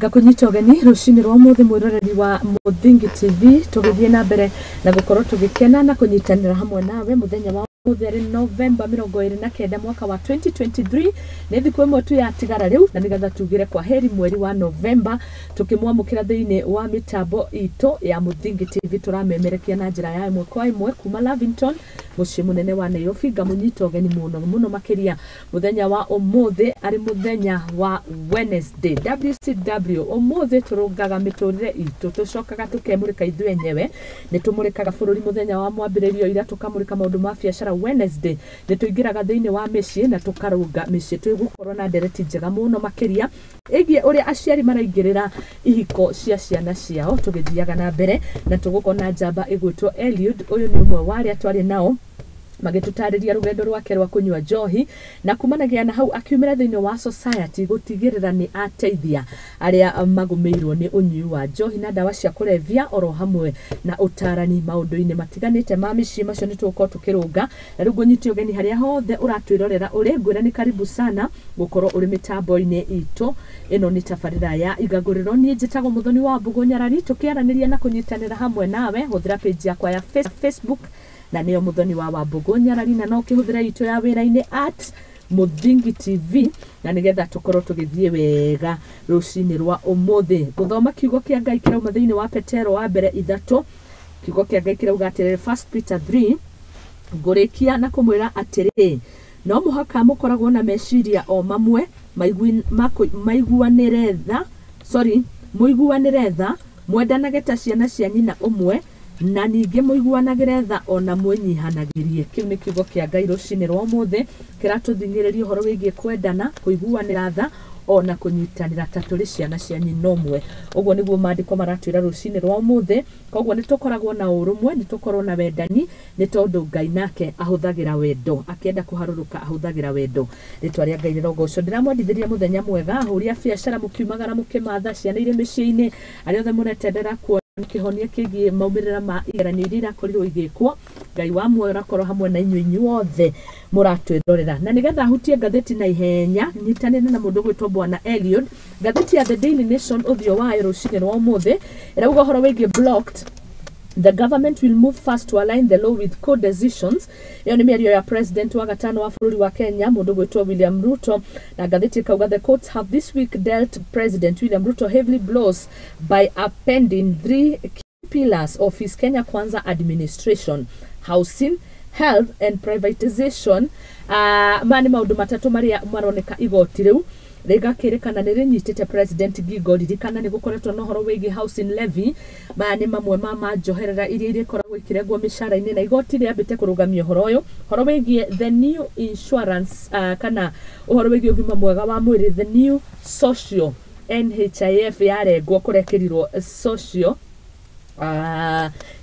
Reka kunyita ugeni rucini rwa muthe mwiroreri wa Muthingi TV tugithie na mbere na gukorwo tugikena na kunyitanira hamwe nawe muthenya wa mutheri November 29 mwaka wa 2023 ni thiku imwe tu ya tigara riu na nigatha tugire kwa heri mweri wa November tukimwamukira thiini wa mitambo ito ya Muthingi TV turamemerekia na njira ya imwe kwa imwe kuma Lavington mucii munene wa Nairobi ngamunyita ugeni muno makiria muthenya wa umuthe ari muthenya wa Wednesday WCW umuthe turungaga miturire itu tucokaga tukemurika ithu enyewe ni tumurikaga bururi muthenya wa mwambiririo ira tukamurika maundu ma biashara Wednesday ni tuingiraga thiini wa micii na tukarunga micii twigukorwo na ndereti njega muno makiria igie uria aciari maraingirira ihiko cia ciana ciao tugithiaga na mbere na tugukona njamba igwitwo Eliud uyu ni umwe wa aria twari nao magitutariria rugendo rwake rwa kunywa njohi na kumanagia na hau akiumira thiini wa society gutigirira ni ateithia aria magumirwo ni unyui wa njohi na dawa cia kulevya oro hamwe na utarani maundu-ini matiganite ma micii macio ni tuko tukirunga na riu ngunyiti ugeni haria hothe uratwirorera uri ngwira ni karibu sana gukorwo uri mitambo-ini itu ino ni tabarira ya igaguriro ni njitagwo muthoni wa Mbugu Nyarari tukiaraniria na kunyitanira hamwe nawe huthira page yakwa ya Facebook na niyo muthoni wa Mbugu Nyarari na no kihuthira ito ya wira-ini @Muthingi TV na nigetha tukorwo tugithie wega rucini rwa umuthe guthoma kiugo kia Ngai kirauma thiini wa Petero wa mbere 3 kiugo kia Ngai kirauga atiriri 1 Peter 3 ngurikia na kumwira atiri no muhaka mukoragwo na meciria o mamwe muiguanire tha mwendanage ta ciana cia nyina umwe na ninge muiguanagire tha ona mwenyihanagirie kiu ni kiugo kia Ngai rucini rwa umuthe kiratuthingireria uhoro wigie kwendana kuiguanira tha ona kunyitanira ta turi ciana cia nyina umwe uguo niguo maandiko maratwira rucini rwa umuthe koguo nitukoragwo na urumwe nitukorwo na wendani ni tondu Ngai nake ahuthagira wendo akienda kuharuruka ahuthagira wendo ritwa ria Ngai rirogoco ndiramwendithiria muthenya mwega ahuria biashara mukiumagara mukimatha ciana ire micii-ini aria othe muretendera kuona kihonia kigie maumirira ma igeranio iria irakorirwo igikwo Ngai wa muoyo rakorwo hamwe na inyuothe muratwirorera na nigetha hutie ngatheti na ihenya nyitanire na mundu gwitwo bwana Eliud ngatheti ya The Daily Nation uthio wayo rucini rwa umuthe irauga horo wigie blocked. The government will move fast to align the law with court decisions. Iyo ni miario ya president wa gatano wa bururi wa Kenya mundu gwitwo William Ruto na gatheti kauga the courts have this week dealt President William Ruto heavily blows by appending 3 key pillars of his Kenya Kwanza administration: housing, health and privatization. Mani maundu matatu maria maroneka igoti riu rigakirikana nirinyitite president Gigo ririkana ni gukoretwo no horo wigi housing levy mani mamwe ma njoherera iria irikoragwo ikirengwo mishara-ini na igoti riambite kurugamia horo uyu horo wigi the new insurance kana uhoro wigi ugima mwega wa mwiri the new social NHIF yarengwo kurekerirwo social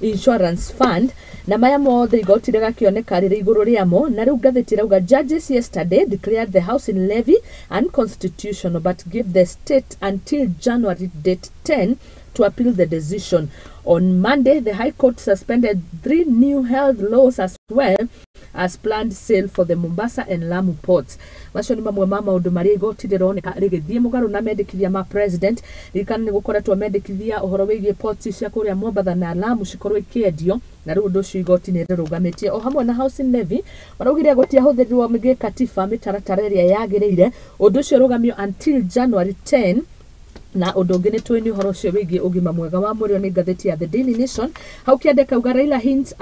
insurance fund na maya mothe igoti rigakioneka riri iguru riamo na riu ngatheti rauga judges yesterday declared the housing levy unconstitutional but gave the state until January date 10 to appeal the decision. On Monday, the High Court suspended 3 new health laws as well as planned sale for the Mombasa and Lamu ports. Macio ni mamwe ma maundu maria igoti rironeka rigithie mugaru na mendekithia ma president rikana ni gukoretwo mendekithia uhoro wigie ports cia kuria Mombasa na Lamu cikorwo ikiendio na riu ndu cio igoti ni rirugamitie o hamwe na housing levy maraugire goti ahuthirirwo mige katiba mitaratara iria yagirire undu cio rugamio until January 10 na undu ngine tweni uhoro ucio wigie ugima mwega wa mwiri ni ngatheti ya The Daily Nation hau kiandika uga Raila hints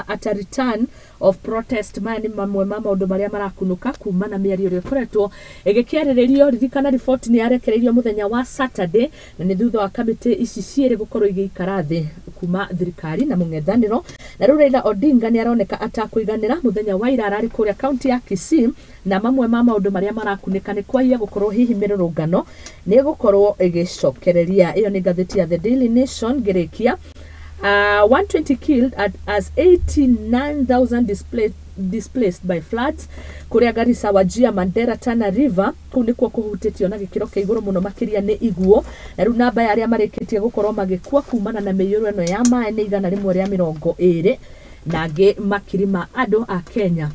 at a return of protest mani mamwe ma maundu maria marakunuka kuma na miario ria koretwo igikiariririo ririkana report ni yarekereirio muthenya wa Saturday na ni thutha wa kamiti ici ciere gukorwo igikara thi kuma thirikari na mung'ethaniro na riu Raila Odinga ni aroneka atakuiganira muthenya wa ira arari kuria county ya Kisii na mamwe ma maundu maria marakunika ni kwaia gukorwo hihi mirurungano ni gukorwo igicokereria iyo ni ngatheti ya The Daily Nation ngirikia 120 killed as 89,000 displaced by floods kuria Garissa, Wajir, Mandera, Tana River kunikuo kuhutitio na gikiro kia iguru muno makiria ni iguo na riu namba ya aria marikitie gukorwo magikua kumana na miyuru eno ya mae ni 120 na angi makiri ma andu a Kenya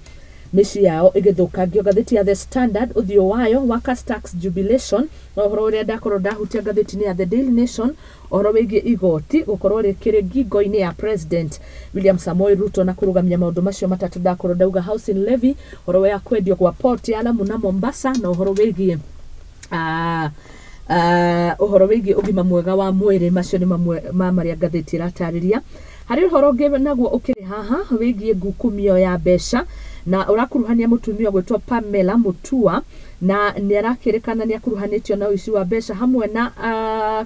mici yao igithukangio. Ngathĩti ya The Standard uthio wayo Workers Tax Jubilation ohoro uria ndakorwo ndahutia ngathĩti-inĩ ya The Daily Nation ohoro wĩgiĩ igoti gukorwo rĩkĩrĩ ngingo-inĩ ya President William Samoei Ruto na kũrũgamia maũndũ macio matatũ ndakorwo ndauga housing levy, ohoro ya kwendio kwa port ya Lamu na Mombasa, na ohoro wĩgiĩ ohoro wĩgiĩ ũgima mwega wa mwĩrĩ. Macio nĩ mamwe ma marĩa ngathĩti ĩratarĩria. Harĩ ũhoro ũngĩ naguo ũkĩrĩ haha wĩgiĩ ngukumio ya mbeca na urakuruhania mutumia gwĩtwo Pamela Mutua, na nĩarakĩrĩkana nĩakuruhanĩtio na ũici wa mbeca hamwe na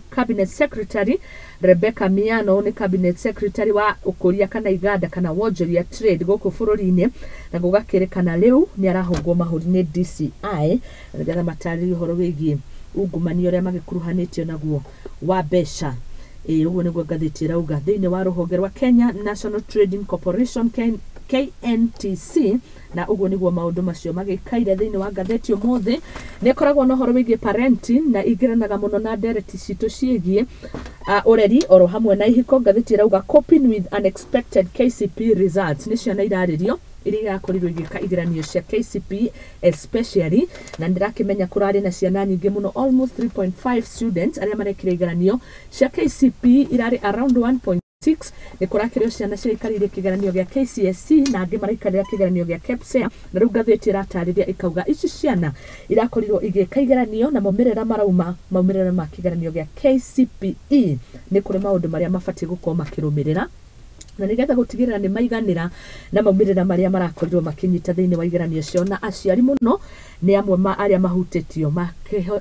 cabinet secretary Rebecca Miano, ni cabinet secretary wa ũkũria kana iganda kana wonjoria trade gũkũ bũrũri-inĩ, na gũgakĩrĩkana rĩu nĩarahũngwo mahũri nĩ DCI nĩgetha matarĩrie ũhoro wĩgiĩ ungumania ũrĩa magĩkuruhanĩtio naguo wa mbeca. Ũguo nĩguo ngathĩti ĩrauga thĩinĩ wa rũhonge rwa Kenya National Trading Corporation KNTC, na ũguo nĩguo maũndũ macio magĩkaire thĩinĩ wa ngathĩti ũmũthĩ. Nĩkoragwo na ũhoro wĩgiĩ parenting na igĩranaga mũno na ndereti citũ ciĩgiĩ ũreri oro hamwe na ihiko. Ngathĩti ĩrauga coping with unexpected KCPE results nĩ ciana irarĩrio iria irakorirwo igĩka igeranio cia KCPE especially, na ndirakĩmenya kũrarĩ na ciana nyingĩ mũno almost 3.5 students arĩa marekire igeranio cia KCPE irarĩ around 1.6. nĩ kũrakĩrĩo ciana ciaikarire kĩgeranio gĩa KCSE na angĩ maraikarĩra kĩgeranio gĩa KPSEA, na rĩu ngathĩti ĩratarĩria ikauga ici ciana irakorirwo igĩka igeranio na maumĩrĩra marauma maumĩrĩra ma kĩgeranio gĩa KCPE nĩ kũrĩ maũndũ marĩa mabatiĩ gũkorwo makĩrũmĩrĩra na nĩgetha gũtigĩrĩra nĩ maiganĩra na maumĩrĩra marĩa marakorirwo makĩnyita thĩinĩ wa igeranio cio. Na aciari mũno nĩ amwe ma arĩa mahutĩtio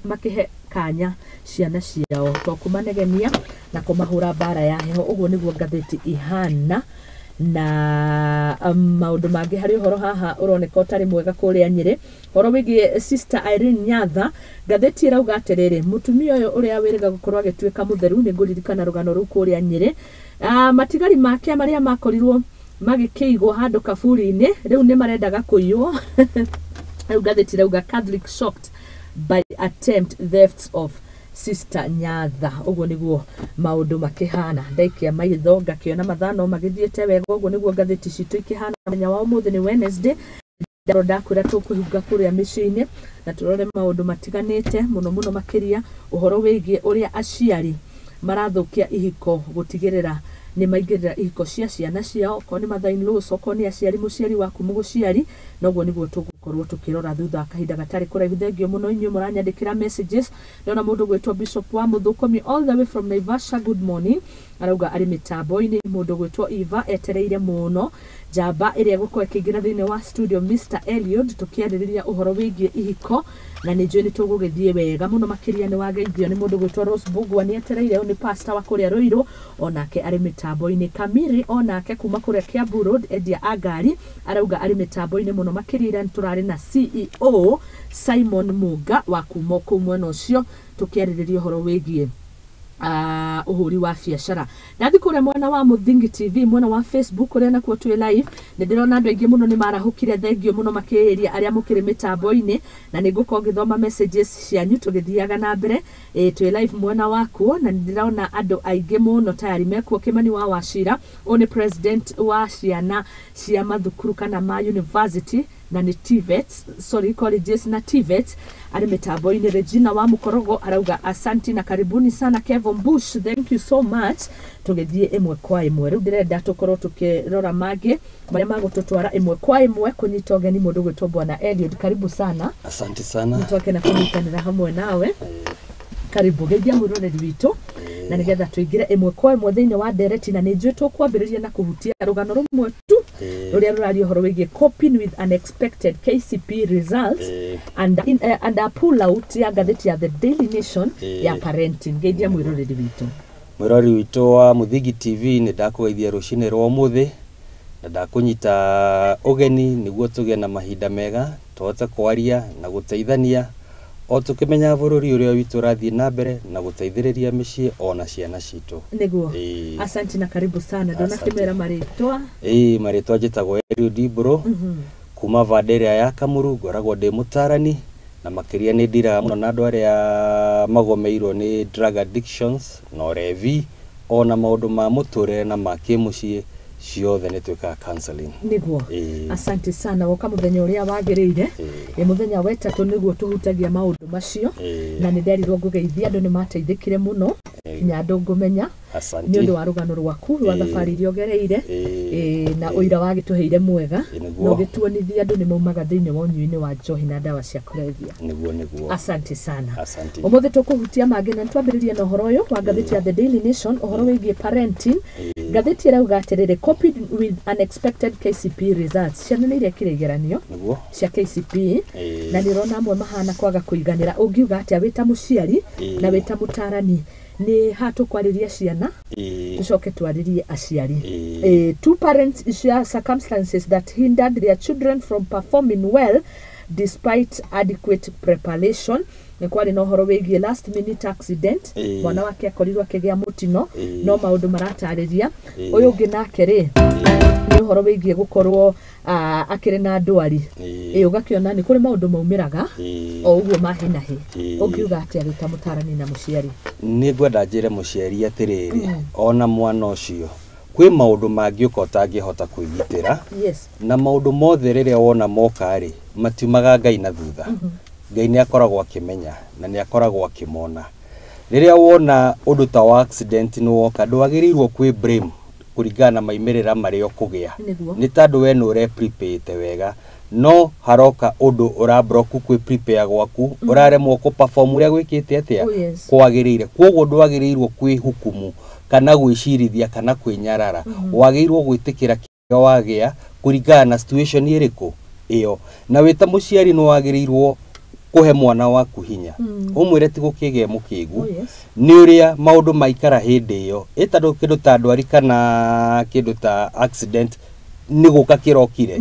makĩhe kanya ciana ciao to kũmanegenia na kũmahũra mbara ya heho. Ũguo nĩguo ngathĩti ihana na maũndũ mangĩ harĩ ũhoro haha ũroneka ũtarĩ mwega kũrĩa Nyĩrĩ. Ũhoro wĩgiĩ Sister Irene Nyatha, ngathĩti ĩrauga atĩrĩrĩ, mũtumia ũyũ ũrĩa wĩrĩga gũkorwo agĩtuĩka mũtheru nĩ ngũririkana rũgano rũu kũrĩa Nyĩrĩ. Matigari make marĩa makorirwo magĩkĩigwo handũ kaburi-inĩ rĩu nĩ marendaga kũiywo. Rĩu ngathĩti ĩrauga Catholic shocked by attempt thefts of Sister Nyatha. Ũguo nĩguo maũndũ makĩhana ndaikia maitho ngakĩona mathano magĩthiĩte wega. Ũguo nĩguo ngathĩti citũ ikĩhana mũthenya wa ũmũthĩ nĩ Wednesday. Ndakwĩra tũkũhinga kũrĩa mĩciĩ-inĩ na tũrore maũndũ matiganĩte mũno mũno makĩria ũhoro wĩgiĩ ũrĩa aciari marathũkia ihiko gũtigĩrĩra nĩ maingĩrĩra ihiko cia ciana ciao, okorwo nĩ mother-in-laws, okorwo nĩ aciari mũciari waku mũgũciari. Na ũguo nĩguo tũgũkorwo tũkĩrora thutha kahinda gatarĩ kũraihu. Thengio mũno inyuĩ mũranyandĩkĩra messages. Ndona mũndũ gwĩtwo Bishop wa Mũthũkomi all the way from Naivasha, good morning, arauga arĩ mĩtambo-inĩ. Mũndũ gwĩtwo Eva etereire mũno njamba ĩrĩa gũkorwo ĩkĩingĩra thĩinĩ wa studio Mr. Eliud tũkĩarĩrĩria ũhoro wĩgiĩ ihiko, na nĩ njũĩ nĩ tũgũgĩthiĩ wega mũno makĩria. Nĩ wageithio nĩ mũndũ gwĩtwo Rose Bugwa nĩ etereire, nĩ pastor wa kũrĩa Rũirũ, onake arĩ mĩtambo-inĩ. Kamiri onake kuma kũrĩa Kiambu Road endia a ngari arauga arĩ mĩtambo-inĩ mũno makĩria. Tũrarĩ na CEO Simon Muga wa kuma kũu mwena ũcio tũkĩarĩrĩria ũhoro wĩgiĩ uhuri wa biacara. Nathi kũrĩa mwena wa Muthingi TV mwena wa Facebook ũrĩa nakuo twĩ live nĩ ndĩrona andũ aingĩ mũno nĩ marahũkire. Thengio mũno makĩria arĩa mũkĩrĩ mĩtambo-inĩ, na nĩ ngũkorwo ngĩthoma messages cianyu tũgĩthiaga na mbere twĩ live mwena wakuo. Na nĩ ndĩrona andũ aingĩ mũno tayari mekuo. Kimani wa Wachira ũyũ nĩ president wa ciana cia mathukuru kana ma university na ni TVETs, sorry colleges na TVETs arĩ mĩtambo-inĩ. Regina wa Mukorogo arauga asanti na karibuni sana. Kevin Bush, thank you so much. Tũgĩthiĩ ĩmwe kwa ĩmwe. Rĩu ndĩrenda tũkorwo tũkĩrora mangĩ marĩa magũtũtwara ĩmwe kwa ĩmwe kũnyita ũgeni mũndũ gwĩtwo Bwana Eliud. Karibu sana. Asante sana. Nĩtwake na kũnyitanĩra hamwe nawe. Karibu geithia mũroreri witũ na nĩgetha tũingĩre ĩmwe kwa ĩmwe thĩinĩ wa ndereti. Na nĩ njũĩ tũkwambĩrĩria na kũhutia rũgano rũmwe tu rũrĩa rũraria ũhoro wĩgiĩ coping with unexpected KCPE results and a pull out ya ngathĩti ya The Daily Nation ya parenting. Geithia mwĩroreri witũ. Mwĩroreri witũ wa Muthingi TV nĩ ndakũgeithia rũcinĩ rwa ũmũthĩ na ndakũnyita ũgeni nĩguo tũgĩe na mahinda mega tũhote kwaria na gũteithania o tũkĩmenya bũrũri ũrĩa witũ ũrathiĩ na mbere na gũteithĩrĩria mĩciĩ ona ciana citũ. Nĩguo. Asante na karibu sana. Ndona kĩmera marĩtwa. Marĩtwa njĩtagwo Eliud Ibro kuma Vanderia ya Kamuru, ngoragwo ndĩ mũtarani na makĩria nĩ ndiraga mũno na andũ arĩa magomeirwo nĩ drug addictions na ũrevi ona maũndũ ma mũtũrĩre na ma kĩmũciĩ ciothe nĩ twĩkaga counseling niguo asante sana woka muthenya uria wagĩrĩire muthenya wa ĩtatũ niguo tuhutagia maũndũ macio na nĩ nderirwo ngũgeithia andũ nĩ mateithĩkire mũno nya andũ ngũmenya nĩ ũndũ wa rũgano rwaku rwa thabarĩ iria ũgereire na ũira wagĩtũheire mwega na ũgĩtuonithia andũ nĩ maumaga thĩinĩ wa ũnyui-inĩ wa njohi na ndawa cia kũrebia niguo asante sana ũmũthĩ tũkũhutia mangĩ na twambĩrĩrie na ũhoro ũyũ wa ngathĩti ya The Daily Nation ũhoro wĩgiĩ parenting ngathĩti ĩrauga atĩrĩrĩ copied with unexpected KCPE results ciana nĩ irekire igeranio cia KCPE na nĩrona amwe mahana kwaga kũiganĩra ũngiuga atĩa wĩta mũciari na wĩta mũtarani ni hatu kwariria ciana tucoke twaririe aciari two parents share circumstances that hindered their children from performing well despite adequate preparation ni kwari no horo wĩgiĩ last minute accident mwana wake akorirwo akĩgĩa mũtino no maũndũ maratarĩria ũyũ ũngĩ nake rĩ ni horo wĩgiĩ gũkorwo akĩrĩ na ndwari ũgakĩona nĩ kũrĩ maũndũ maumĩraga o ũguo mahinahi ũngiuga atĩ arĩ ta mũtarani na mũciari nĩ ngwenda njĩre mũciari atĩrĩrĩ ona mwana ũcio kwĩ maũndũ mangĩ ũka ũtangĩhota kwĩgitĩra na maũndũ mothe rĩrĩa wona moka rĩ matiumaga Ngai na thutha Ngai nĩ akoragwo akĩmenya na nĩ akoragwo akĩmona rĩrĩa wona ũndũ ta wa accident nĩ woka ndwagĩrĩirwo kwĩ blame kũringana na maimĩrĩra marĩa ũkũgĩa nĩ tondũ we nĩ ũre-prepare wega no haroka ũndũ ũrabroku kwĩ prepare gwaku ũraremwo kũ perform ũrĩa gwĩkĩte atĩa kwagĩrĩire kwoguo ndwagĩrĩirwo kwĩ hukumu kana gwĩcirithia kana kwĩnyarara wagĩrĩirwo gwĩtĩkĩra kĩrĩa wagĩa kũringana na situation ĩrĩkũ ĩyo na wĩta mũciari nĩ wagĩrĩirwo kuhe mwana waku hinya umwire ti gũkĩgĩa mũkĩgu nĩ ũrĩa maũndũ maikara hĩndĩ ĩyo ĩtandũ kĩndũ ta ndwari kana kĩndũ ta accident nĩ gũka kĩrokire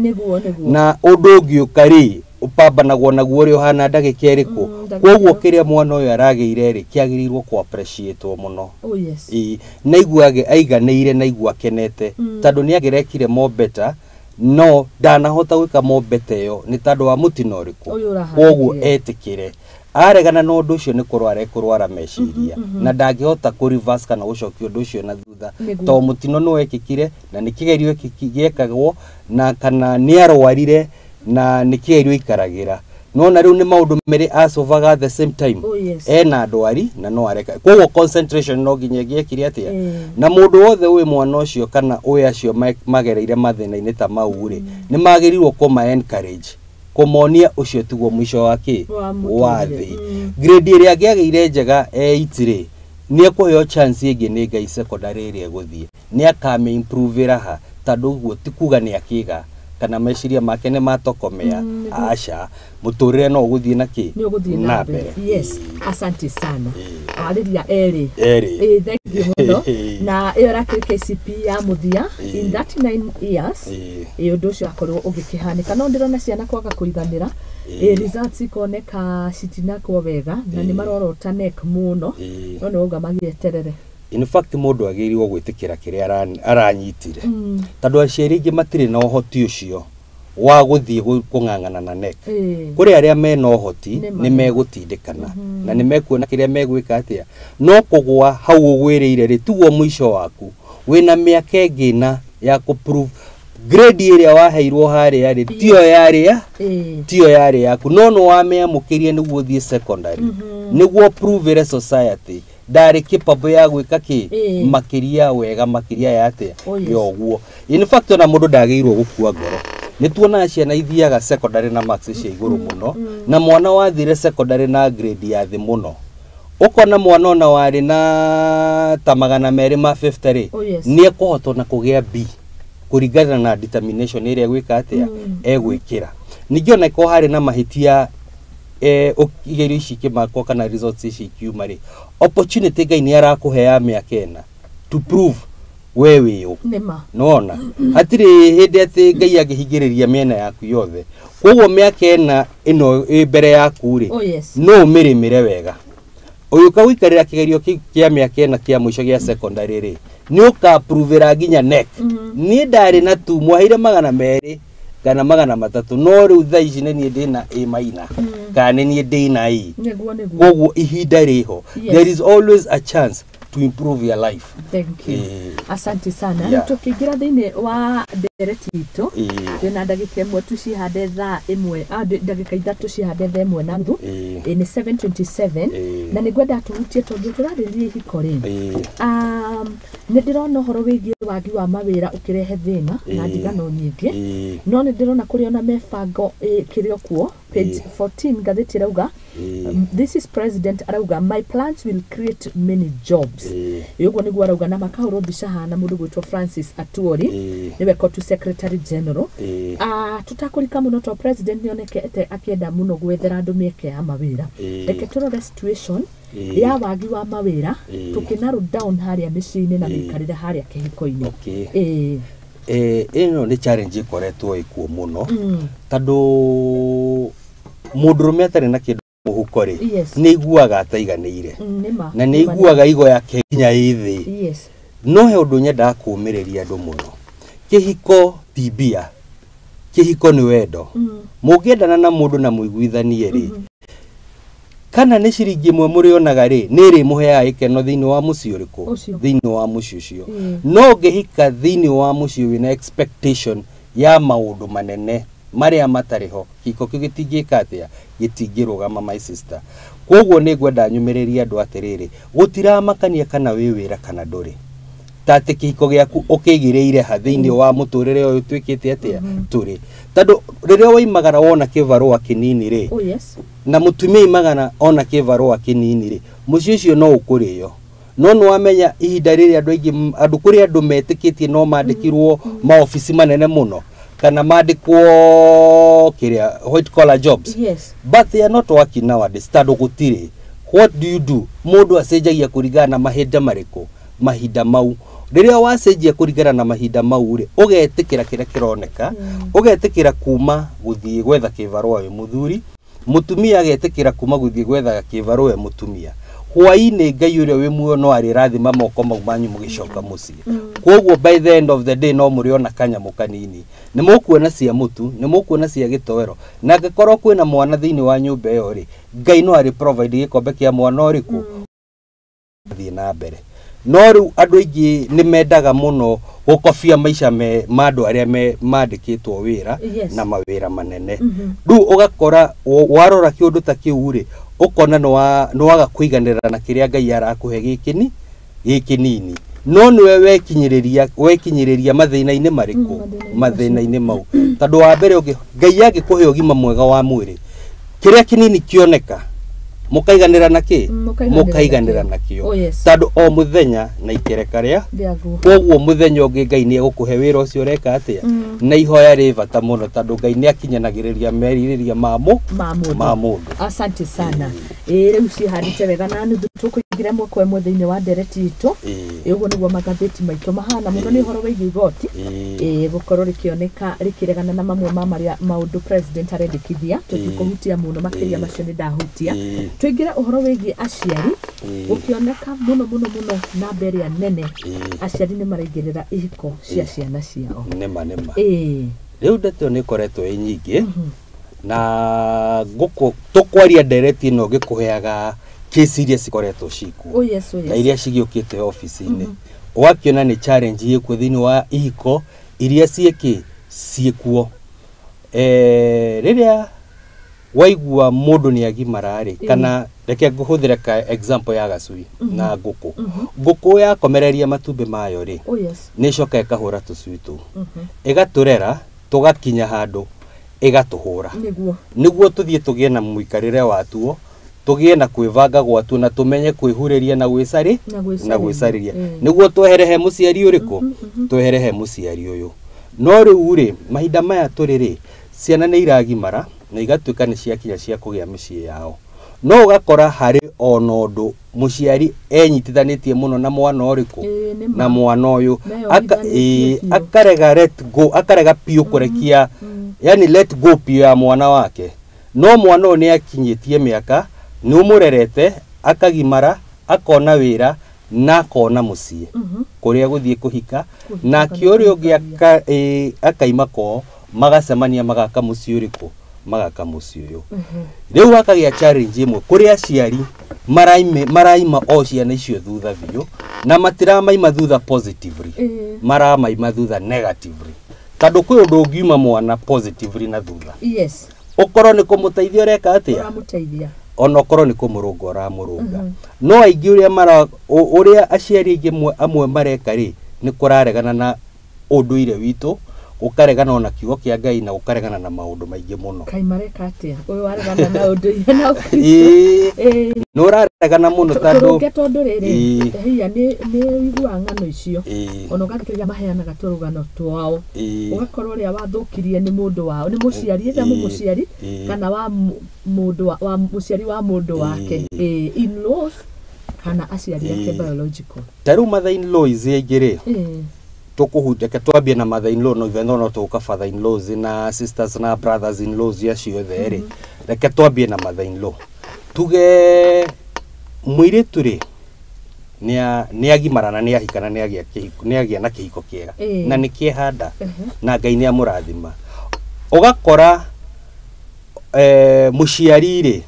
na ũndũ ũngĩũka rĩ ũpambanagwo naguo ũrĩa ũhana ndagĩka ĩrĩkũ kwoguo kĩrĩa mwana ũyũ aragĩire rĩ kĩagĩrĩirwo ku appreciate mũno na iguage aiganĩire na igua kenete tondũ nĩ agĩrekire more better no ndanahota gwĩka more better ĩyo nĩ tondũ wa mũtino ũrĩkũ kwoguo etĩkĩre aregana na ũndũ ũcio nĩ kũrwara meciria na ndangĩhota kũ reverse kana gũcokia ũndũ ũcio na thutha to mũtino nĩ wekĩkire na nĩ kĩgerio gĩekagwo na kana nĩ arwarire na nĩ kĩgerio ikaragĩra no na rĩu nĩ maũndũ merĩ asovaga at the same time ena ndwari na no areka kwoguo concentration no nginya gĩekire atĩa na mũndũ wothe wĩ mwana ũcio kana ũyũ acio magereire mathĩna-inĩ ta mau rĩ nĩ magĩrĩirwo kũma encourage kũmonia ũcio tiguo mũico wake wa thĩ grade ĩrĩa angĩagĩire njega eitirĩ nĩ ekũheo chance ĩngĩ nĩ Ngai secondary ĩrĩa egũthiĩ nĩ akame improve raha tondũ ũguo ti kuga nĩ akĩga kana meciria make nĩ matokomea aca mũtũrĩre no ũgũthiĩ na kĩ na mbere asante sana arĩria erĩ thank you mũno na ĩyo rakĩrĩ KCPE ya mũthia in 39 years ũndũ ũcio akorwo ũgĩkĩhanĩka no ndĩrona ciana kwaga kũiganĩra results ikoneka citinakwo wega na nĩ marorota neck mũno no nĩ wauga magire terere in fact mũndũ agĩrĩirwo gwĩtĩkĩra kĩrĩa aranyitire tondũ aciari aingĩ matirĩ na ũhoti ũcio wa gũthiĩ kũng'ang'ana na neck kũrĩ arĩa mena ũhoti nĩ megũtindĩkana na nĩ mekuona kĩrĩa megwĩka atĩa no kũgwa hau ũgwĩrĩire rĩ tiguo mũico waku wĩna mĩaka ĩngĩ na ya kũprove grade ĩrĩa waheirwo harĩa rĩ tiyo yarĩ yaku no nĩ wamĩamũkĩrie nĩguo ũthiĩ secondary nĩguo prove society ndarĩ capable ya gwĩka kĩ makĩria wega makĩria ya atĩa yoguo in fact ona mũndũ ndagĩrĩirwo gũkua ngoro nĩ tuonaga ciana ithiaga secondary na marks cia igũrũ mũno na mwana wathire secondary na grade ya thĩ mũno ũkona mwana ona warĩ na ta 250 rĩ nĩ ekũhota na kũgĩa B kũringana na determination ĩrĩa gwĩka atĩa egwĩkĩra ningĩ ona ko harĩ na mahĩtia igerio ici kĩmakwo kana results ici ikiuma rĩ opportunity Ngai nĩ arakũhe ya mĩaka ĩna to prove we wĩũ nona hatirĩ hĩndĩ atĩ Ngai angĩhingĩrĩria mĩena yaku yothe kwoguo mĩaka ĩna ĩno ĩ mbere yaku rĩ no ũmĩrĩmĩre wega ũyũ kawĩkarĩra kĩgerio kĩa mĩaka ĩna kĩa mũico gĩa secondary rĩ nĩ ũkapruvĩra nginya neck niĩ ndarĩ na tu mwaheire 200 kana 300 no rĩu thaa ici nĩ niĩ ndĩna A minor kana nĩ niĩ ndĩna E kwoguo ihinda rĩho there is always a chance to improve your life. Thank you. Asante sana. Tukigira thini wa ndereti itu na ndagika imwe tucihande thaa imwe ndagika ithatu cihande thaa imwe na nuthu ni 7:27 na nigwenda tuhutie tondu turaririe ihiko ri ni ndirona horo wigie wagi wa mawira ukirehe thina na ndigano nyingi no ni ndirona kuri ona mefango kirio kuo page 14 gatheti rauga this is president arauga my plans will create many jobs yugo niguo arauga na makahuro bishaha na mundu gwitwo Francis Atuori niwe kotu secretary general tutakurika muno to president nionekete akienda muno gwethera andu mieke ya mawira reke turore situation ya wagi wa mawira tukinaru down haria micini na mikarire haria kihiko-ini ino ni challenge ikoretwo ikuo muno tondu mundurume atari na kindu muhukori ni iguaga ataiganire na ni iguaga igo yake kinya ithi no he undu nyenda kumiriria andu muno kihiko tibia kihiko ni wendo mugiendana na mundu na muiguithanie ri kana ni ciringi mwe muri onaga ri ni ri muhea ikeno thiini wa muci uriku thiini wa muci ucio no ngihika thiini wa muci wina expectation ya maundu manene maria matariho kiko kigitingika atia gitingirugama my sister koguo ni ngwenda nyumiriria andu atiriri gutiramakania kana wi wira kana nduri tate kiko giaku ukigiriire ha thiini wa muturire uyu twikite atia turi tondu riria waimagara wona kivarua kinini ri na mutumia imagana ona kivarua kinini ri muci ucio no ukurio no wamenya ihinda riri andu aingi andu kuri andu metikitie no mandikirwo maofisi manene muno kana mandikwo kiria white collar jobs but they are not working nowadays tondu gutire what do you do mundu acenjagia kuringana na mahinda mariko mahinda mau riria wacenjia kuringana na mahinda mau ri ugetikira kiria kironeka ugetikira kuma guthie gwetha kivarua we muthuri mutumia agetikira kuma guthie gwetha kivarua we mutumia hwaini ngai uria wi muoyo no ari rathima moko mau manyu mugicoka mucie koguo by the end of the day no muriona kanyamu kanini ni mukuona cia mutu ni mukuona cia gitowero na ngakorwo kwina mwana thiini wa nyumba iyo ri ngai no ari provide gikombe kia mwana uriku thii na mbere no riu andu aingi ni mendaga muno gukofia maisha mandu aria mandikitwo wira na mawira manene riu ugakora warora kiundu ta kiu ri ukona no waga kuiganira na kiria ngai arakuhe gikinini no niwe wekinyiriria mathina-ini mariku mathina-ini mau tondu wa mbere ngai agikuhe ugima mwega wa mwiri kiria kinini kioneka mukaiganira naki mukaiganira nakio tondu o muthenya na ikereka ria koguo muthenya ungi ngai ni egukuhe wira ucio ureka atia na ihoya ri bata muno tondu ngai ni akinyanagiriria meririria ma mundu asante sana riu cihandite wega na nuthu tukuingira mwako imwe thiini wa ndereti itu uguo niguo magatheti maitu mahana muno ni horo wigi igoti gukorwo rikioneka rikiregana na mamwe ma maria maundu president arendekithia tutikuhutia muno makiria macio ni ndahutia tuingira uhoro wigi aciari gukioneka muno na mbere ya nene aciari ni maraingirira ihiko cia ciana ciao nema riu ndeto ni koretwo nyingi na guko tukwaria ndereti no gikuheaga case iria cikoretwo ciku na iria cigiukite office-ini wakiona ni challenge yikuo thiini wa ihiko iria ciekuo riria waigua mundu ni agimara ri kana reke nguhuthire ka example ya gacui na nguku ya komereria matumbi mayo ri ni coka ikahura tucui tu igaturera tugakinya handu igatuhura niguo tuthie tugie na muikarire watuo tugie na kwivanga gwatu na tumenye kwihuriria na gwicariria niguo tweherehe muciari uriku tweherehe muciari uyu no riu ri mahinda maya turi ri ciana ni iragimara na igatuika ni ciakinya cia kugia micii yao no ugakora hari ona undu muciari enyitithanitie muno na mwana uriku na mwana uyu akarega let go akarega pio kurekia yani let go pio ya mwana wake no mwana uyu ni akinyitie miaka ni umurerete akagimara akona wira na akona mucii kuria guthie kuhika na kiori ungi akaimako magacemania magaka mucii uriku magaka mucii uyu riu akagia challenge imwe kuri aciari maraima o ciana icio thutha biũ na matiramaima thutha positively maramaima thutha negatively tondũ kwĩ ũndũ ũngiuma mwana positively na thutha yes ũkorwo nĩ kũmũteithia ũreka atĩa ũramũteithia ona ũkorwo nĩ kũmũrũnga ũramũrũnga no aingĩ ũrĩa aciari aingĩ amwe mareka rĩ nĩ kũraregana na ũndũire witũ ũkaregana ona kiugo kĩa Ngai na ũkaregana na maũndũ maingĩ mũno kai mareka atĩa ũyũ waregana na ũndũire na no ũraregana mũno tondũ rĩrĩ hiya nĩ igua ng'ano icio ona ũgathikĩrĩria maheanaga tũrũgano twao ũgakorwo ũrĩa wathũkirie nĩ mũndũ wao nĩ mũciari ĩrĩa mũciari kana wa mũndũ wa mũciari wa mũndũ wake in-laws kana aciari ake biological tarũ mother-in-law ici aingĩ rĩ tukuhuteke twambie na mother-in-law no even no tuka father-in-laws na sisters na brothers-in-laws ya ciothe rĩ reke twambie na mother-in-law tuge mũirĩtu rĩ nĩ agimarana nĩ ahikana nĩ agĩa na kĩhiko kĩega na nĩ kĩehanda na Ngai nĩ amũrathima ũgakora mũciari rĩ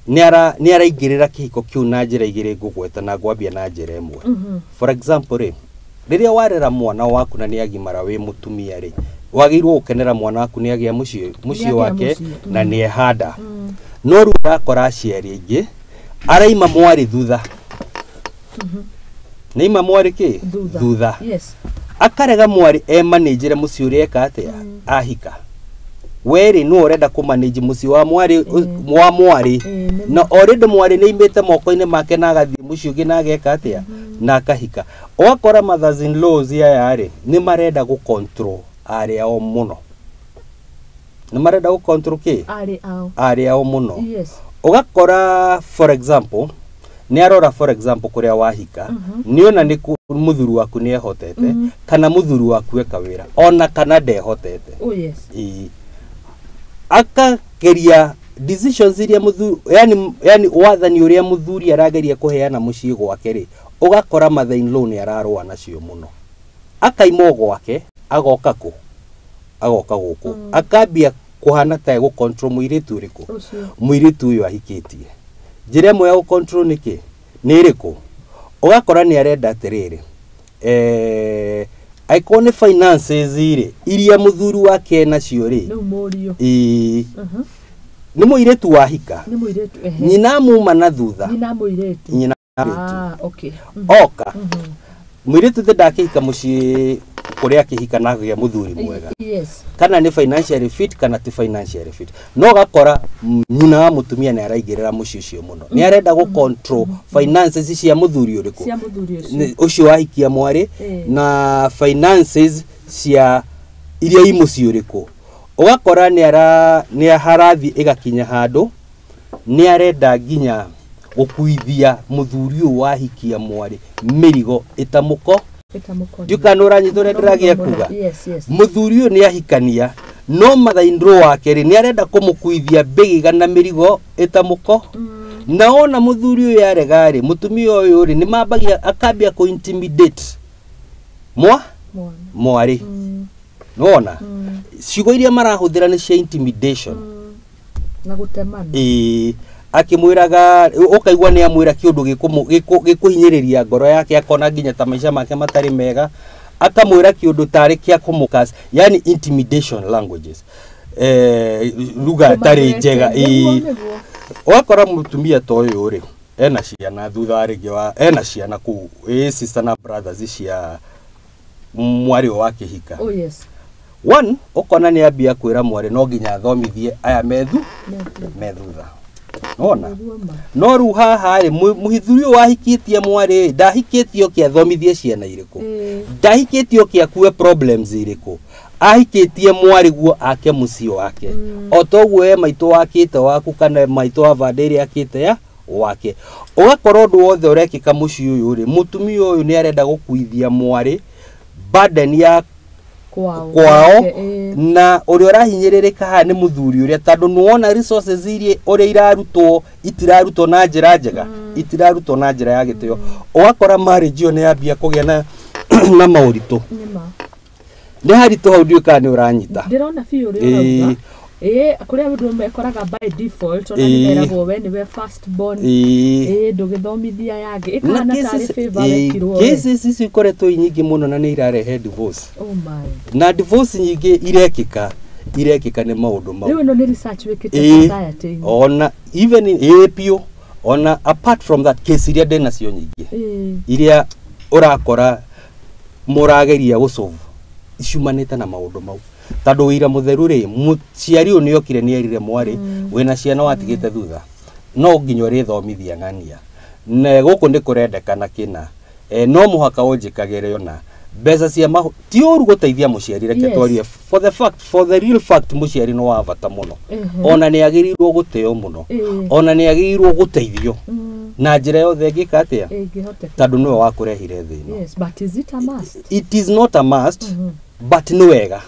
nĩ araingĩrĩra kĩhiko kĩu na njĩra igĩrĩ ngũgweta na ngwambia na njĩra ĩmwe for example rĩ rĩrĩa warera mwana waku na nĩ agimara wĩ mũtumia rĩ wagĩrĩirwo gũkenera mwana waku nĩ agĩa mũciĩ wake na nĩ ehanda no rĩu ũrakora aciari aingĩ araima mwarĩ thutha nĩ ima mwarĩ kĩ thutha akarega mwarĩ manĩnjĩre mũciĩ ũrĩa eka atĩa ahika weri no ũrenda kũmanĩnji mũciĩ wa mwarĩ na already mwarĩ nĩ imĩte moko-inĩ make na agathiĩ mũciĩ ũngĩ na ageka atĩa na akahika ũgakora mothers-in-laws aya rĩ nĩ marenda gũcontrol arĩ ao mũno nĩ marenda gũcontrol kĩ arĩ ao mũno ũgakora for example nĩ arora for example kũrĩa wahika nĩ ona nĩ mũthuri waku nĩ ehotete kana mũthuri waku eka wĩra ona kana ndehotete akageria decisions iria mũthuri yani wathani ũrĩa mũthuri arageria kũheana mũciĩ gwake rĩ ũgakora mother-in-law nĩ ararũa nacio mũno akaima gwake agoka gũkũ akambia kuhana ta gũcontrol mũirĩtu ũrĩkũ mũirĩtu ũyũ ahikĩtie njĩra ĩmwe ya gũcontrol nĩkĩ nĩ ĩrĩkũ ũgakora nĩ arenda atĩrĩrĩ aiko nĩ finances rĩ iria mũthuri wake nacio rĩ nĩ mũirĩtu wahika nyina muma na thutha nyina oka mũirĩtu ndakĩhika mũciĩ kũrĩa akĩhika na agĩa mũthuri mwega kana nĩ financially fit kana ti financially fit no gakora nyina wa mũtumia nĩ araingĩrĩra mũciĩ ũcio mũno nĩ arenda gũcontrol finances cia mũthuri ũrĩkũ ũcio wahikia mwarĩ na finances cia iria i mũciĩ ũrĩkũ ũgakora nĩ harathi ĩgakinya handũ nĩ arenda nginya gũkuithia mũthuri ũyũ wahikia mwarĩ mĩrigo ĩtamũko Jukano ũranyita ũrĩa ndĩragia kuga mũthuri ũyũ nĩ ahikania no mother-in-law wake rĩ nĩ arenda kũmũkuithia bĩgĩga na mĩrigo ĩtamũko na ona mũthuri ũyũ yarega rĩ mũtumia ũyũ rĩ nĩ mambagia akambia kũ intimidate mwarĩ nona ciugo iria marahũthĩra nĩ cia intimidation na gũtemana akimwiraga ukaigwa nĩ amwira kĩũndũ gĩkũhinyĩrĩria ngoro yake akona nginya ta maica make matari mega akamwira kĩũndũ tarĩ kĩa kũmũkas yani intimidation languages lugha tarĩ njega wakora mũtumia ta ũyũ rĩ ena ciana thutha rĩngĩ wa ena ciana kũ sister na brothers cia mwarĩ wake hika one ukona nĩ ambia kwĩra mwarĩ no nginya athomithie aya methutha ona no ru haha rĩ mũhithuri wahikĩtie mwarĩ ndahikĩtio kĩathomithie ciana irĩkũ ndahikĩtio kĩakue problems irĩkũ ahikĩtie mwarĩ guo ake mũciĩ wake o toguo maitũ wakĩte waku kana maitũ wa vandĩrĩ akĩte ya wake ũgakorwo ũndũ wothe ũrekĩka mũciĩ ũyũ rĩ mũtumia ũyũ nĩ arenda gũkuithia mwarĩ burden ya kwao na ũrĩa ũrahinyĩrĩrĩka haha nĩ mũthuri ũrĩa tondũ nĩwona resources iria ũrĩa itirarutwo na njĩra njega itirarutwo na njĩra ya gĩtĩo ũgakora marriage ĩyo nĩ yambia kũgĩa na maũritũ nĩ haritũ hau ndiũka nĩ ũranyita ndĩrona biũ ũrĩa kuria mundu mekoraga by default ona nimeragwo we niwe first born ndugithomithia yangi ikana tari favor wekirwo cases ici ikoretwo nyingi muno na ni irarehe divorce. Oh my. Na divorce nyingi irekika ni maundu mau. Riu no ni research wekite society. Ona even in APO ona apart from that case iria ndena cio nyingi iria urakora murageria gusolve icumanite na maundu mau. Tando wira mutheru ri muciari uni okire ni erire mwari wina ciana watigite thutha no nginya ri thomithia ngania na guku ndi kurendekana kina no muhaka unjikagire ona beza cia ti uru guteithia muciari reke twarie for the real fact muciari no wavata muno ona ni agirirwo guteo muno ona ni agirirwo guteithio na njira yothe ngika atia tando no wa kurehire thino. Yes, but is it a must? It is not a must but ni wega.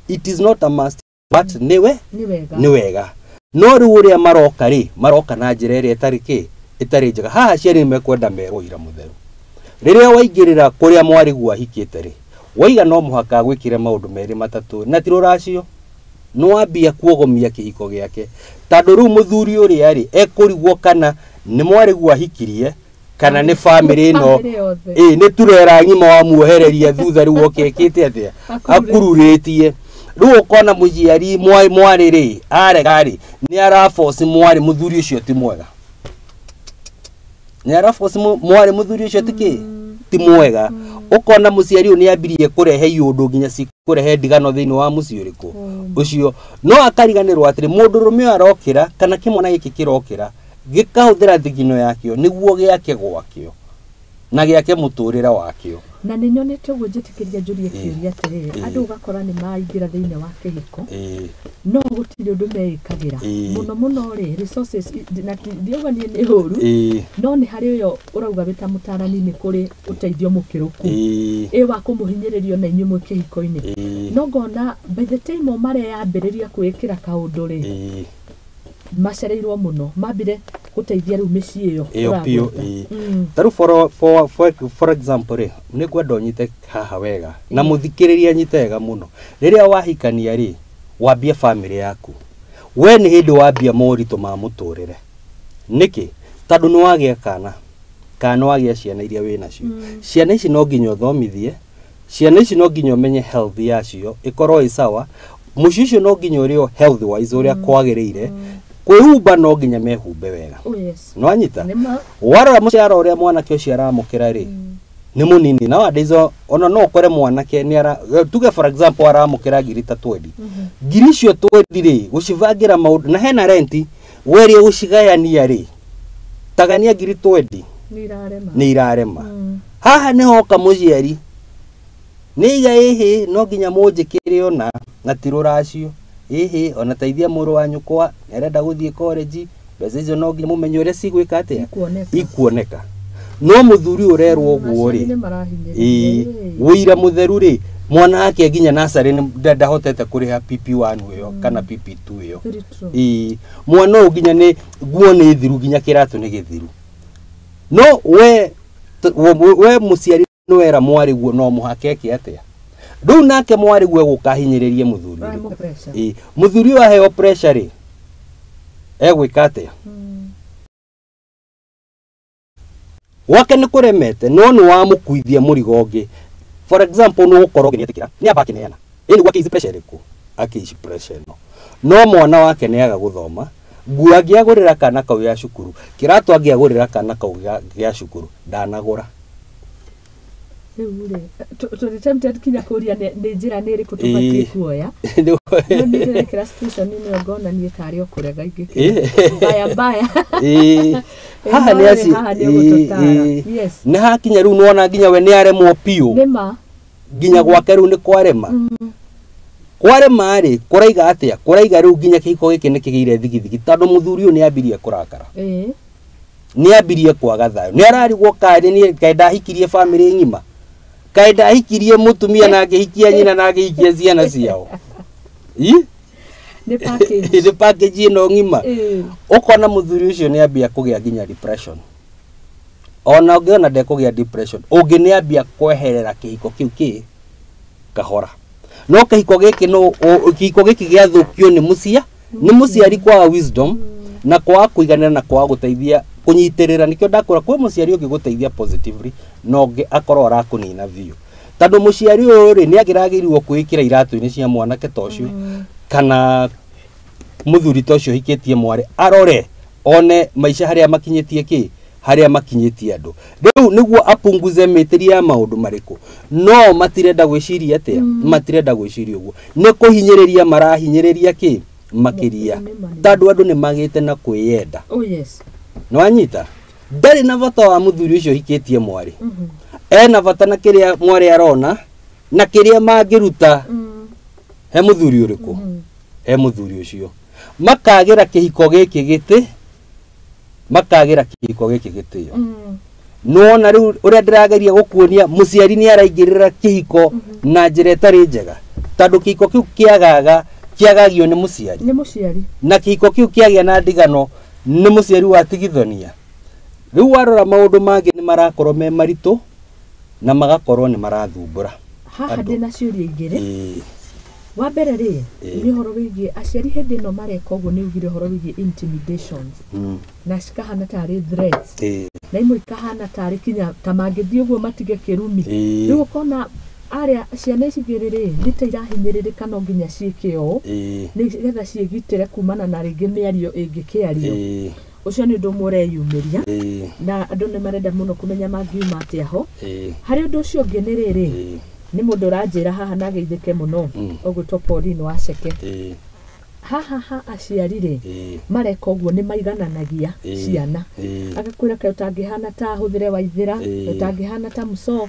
It is not a must but ni wega. No ri uria maroka na njira iri itari njega haha ciari mekwenda merwo ira mutheru riria waingirira kuria mwari gwa hikite ri waiga no muhaka gwikire maundu meri matatu na tiro racio no wambia kuogomia kihiko giake tando ru muthuri uria ri ekurigwo kana ni mwari gwa hikirie kana ni family no ni turera ngima wa muohereria thutha ri wokekite atia akururitie ru ukona mujiari mwari ri aregari ni araforce mwari muthuri ucio ti mwega ni araforce mwari muthuri ucio ti mwega ukona muciari ni ambirie kurehe yundu nginya kurehe ndigano thiini wa muci uriku ucio no akariganirwo atiri mundu rume arokira kana kimwana giki kirokira gikahuthira thigino yakio niguo giake gwakio na giake muturira wakio na ni nyonete uguo njitikiria njurie kiuria atiriri andu ugakora ni maingira thiini wa kihiko no gutiri undu meikagira muno ri resources na ndioga ni huru no ni hari uyo urauga bita mutarani ni kuri uteithio mukiruku wa kumuhinyiririo na inyu mukihiko-ini no ngona by the time mare yambiriria kwikira kaundu ri macereirwo muno mambire guteithia ru micii iyo pio taru for example ri ni kwenda unyite haha wega na muthikiriria nyitega muno riria wahikania ri wambia family yaku we ni hindi wambia morito ma muturire niki tando ni wagia kana wagia ciana iria wina cio ciana ici no nginya thomithie ciana ici no nginya menye health yacio ikorwo isawa mucicio no nginya rio health wise uria kwagirire kwihumba no nginya mehumbe wega no anyita warora muciara uria mwanake ucio aramukira ri ni munini na wadizo ona no kore mwanake ni ara tuge for example aramukira ngiri 320 ngiri cio 20 ri gucivangira maundu na hena renti weri gucigayania ri tagania ngiri 20 ni irarema haha ni hoka muciari niga no nginya munjikire ona na tiro racio ona taithia muru wa nyukwa erenda guthie college beza icio no nginya mumenye uria cigwika atia ikuoneka no muthuri urerwo guo ri wira mutheru ri mwana wake nginya nasari ndahotete kuriha PP1 uyo kana PP2 uyo mwana nginya ni guo ni thiru nginya kiratu ni githiru no we muciari no wera mwari guo no muhakeke atia ndu nake mwari guo gukahinyiririe muthuri muthuri wa heo pressure ri egwika atia wake ni kuremete no ni wa mukuithia murigo ngi for example no ukoro ngiyetikira ni abaki neana ini gwake izi pressure riku akiishi pressure no mwana wake ni aga guthoma nguo angiagurira kana kau ya cukuru kiratu angiagurira kana kau ya cukuru ndanagura tempted kinya kuria ni njira ni ri kutubatie kuoya no ni kira station ni ngona ni kari okurega ingiki baya haha ni asi yes ni hakinya ru nona nginya we ni aremwo pio nima nginya gwake ru ni kwarema kwarema ri kuraiga atia kuraiga ru nginya kihiko giki ni kigire thigithigi tando muthuri uyu ni ambirie kurakara ni ambirie kwaga thayo ni ararigwo kari ni kaida hikirie family ngima kaida hikirie mutumia na hikia nyina na hikia ciana ciao ni package ino ngima ukona muthuri ucio ni ambia kugia nginya depression ona ungiona ndekugia depression ungi ni ambia kweherera kihiko kiu kahora no kihiko giki no kihiko giki giathukio ni muciari kwa wisdom na kwa kuiganira na kwa guteithia kunyitirira nikio ndakura kwa muciari ungi guteithia positively no ngi akorwo arakunina view tando muciari uyu ri ni agiragirirwo kwikira iratu-ini cia mwanake tocio kana muthuri tocio hikitie mware arore one maisha haria makinyitie haria makinyitie andu riu niguo apunguze mitiria ya maundu mariku no matirenda gwiciria atia matirenda gwiciria uguo ni kuhinyiriria marahinyiriria makiria tando andu ni magite na kwiyenda no anyita ndari na bata wa muthuri ucio hikitie mwari ena bata na kiria mwari arona na kiria mangiruta he muthuri uriku he muthuri ucio makagira kihiko giki giti yo nona riu uria ndirageria gukuonia muciari ni araingirira kihiko na njira itari njega tando kihiko kiu kiagagio ni muciari na kihiko kiu kiagia na ndigano ni muciari watigithania riu warora maundu mangi ni marakorwo me maritu na magakorwo ni marathumbura haha ndina ciuria igiri wa mbere ri ni horo wigie aciari hindi no mareka uguo ni ugire horo wigie intimidations na cikahana tari threats na imwe ikahana tari kinya ta mangithii uguo matige kirumi riu kona aria ciana ici igiri ndita irahinyiririka no nginya ciikio ni getha ciigitire kumana na ringi miario ingikiario ucio ni undu mureyumiria na andu ni marenda muno kumenya mangiuma atia ho hari undu ucio ungi ni riri ni mundu uranjira haha nageithike muno uguo Pauline waceke haha aciari ri mareka uguo ni maigananagia ciana agakwira kayo tangihana ta huthire Waithira tangihana ta Muso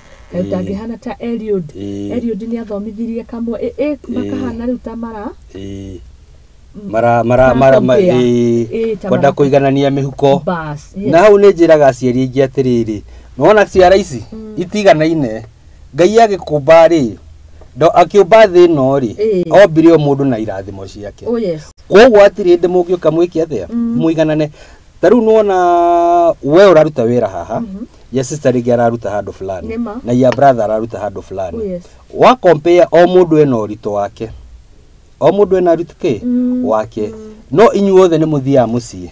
tangihana ta Eliud ni athomithirie kamwe makahana riu ta kwenda kuiganania mihuko na hau ni njiraga aciari ingi atiriri nona ciara ici itiganaine Ngai agikumba ri ndo akiumba thi no ri ombire o mundu na irathimo ciake koguo atiri ndi mungiuka mwiki atia muiganane taru nona we uraruta wira haha ya sister ringi araruta handu fulani na ya brother araruta handu fulani wa compare o mundu ena urito wake o mundu ena urito wake no inyuothe ni muthia mucii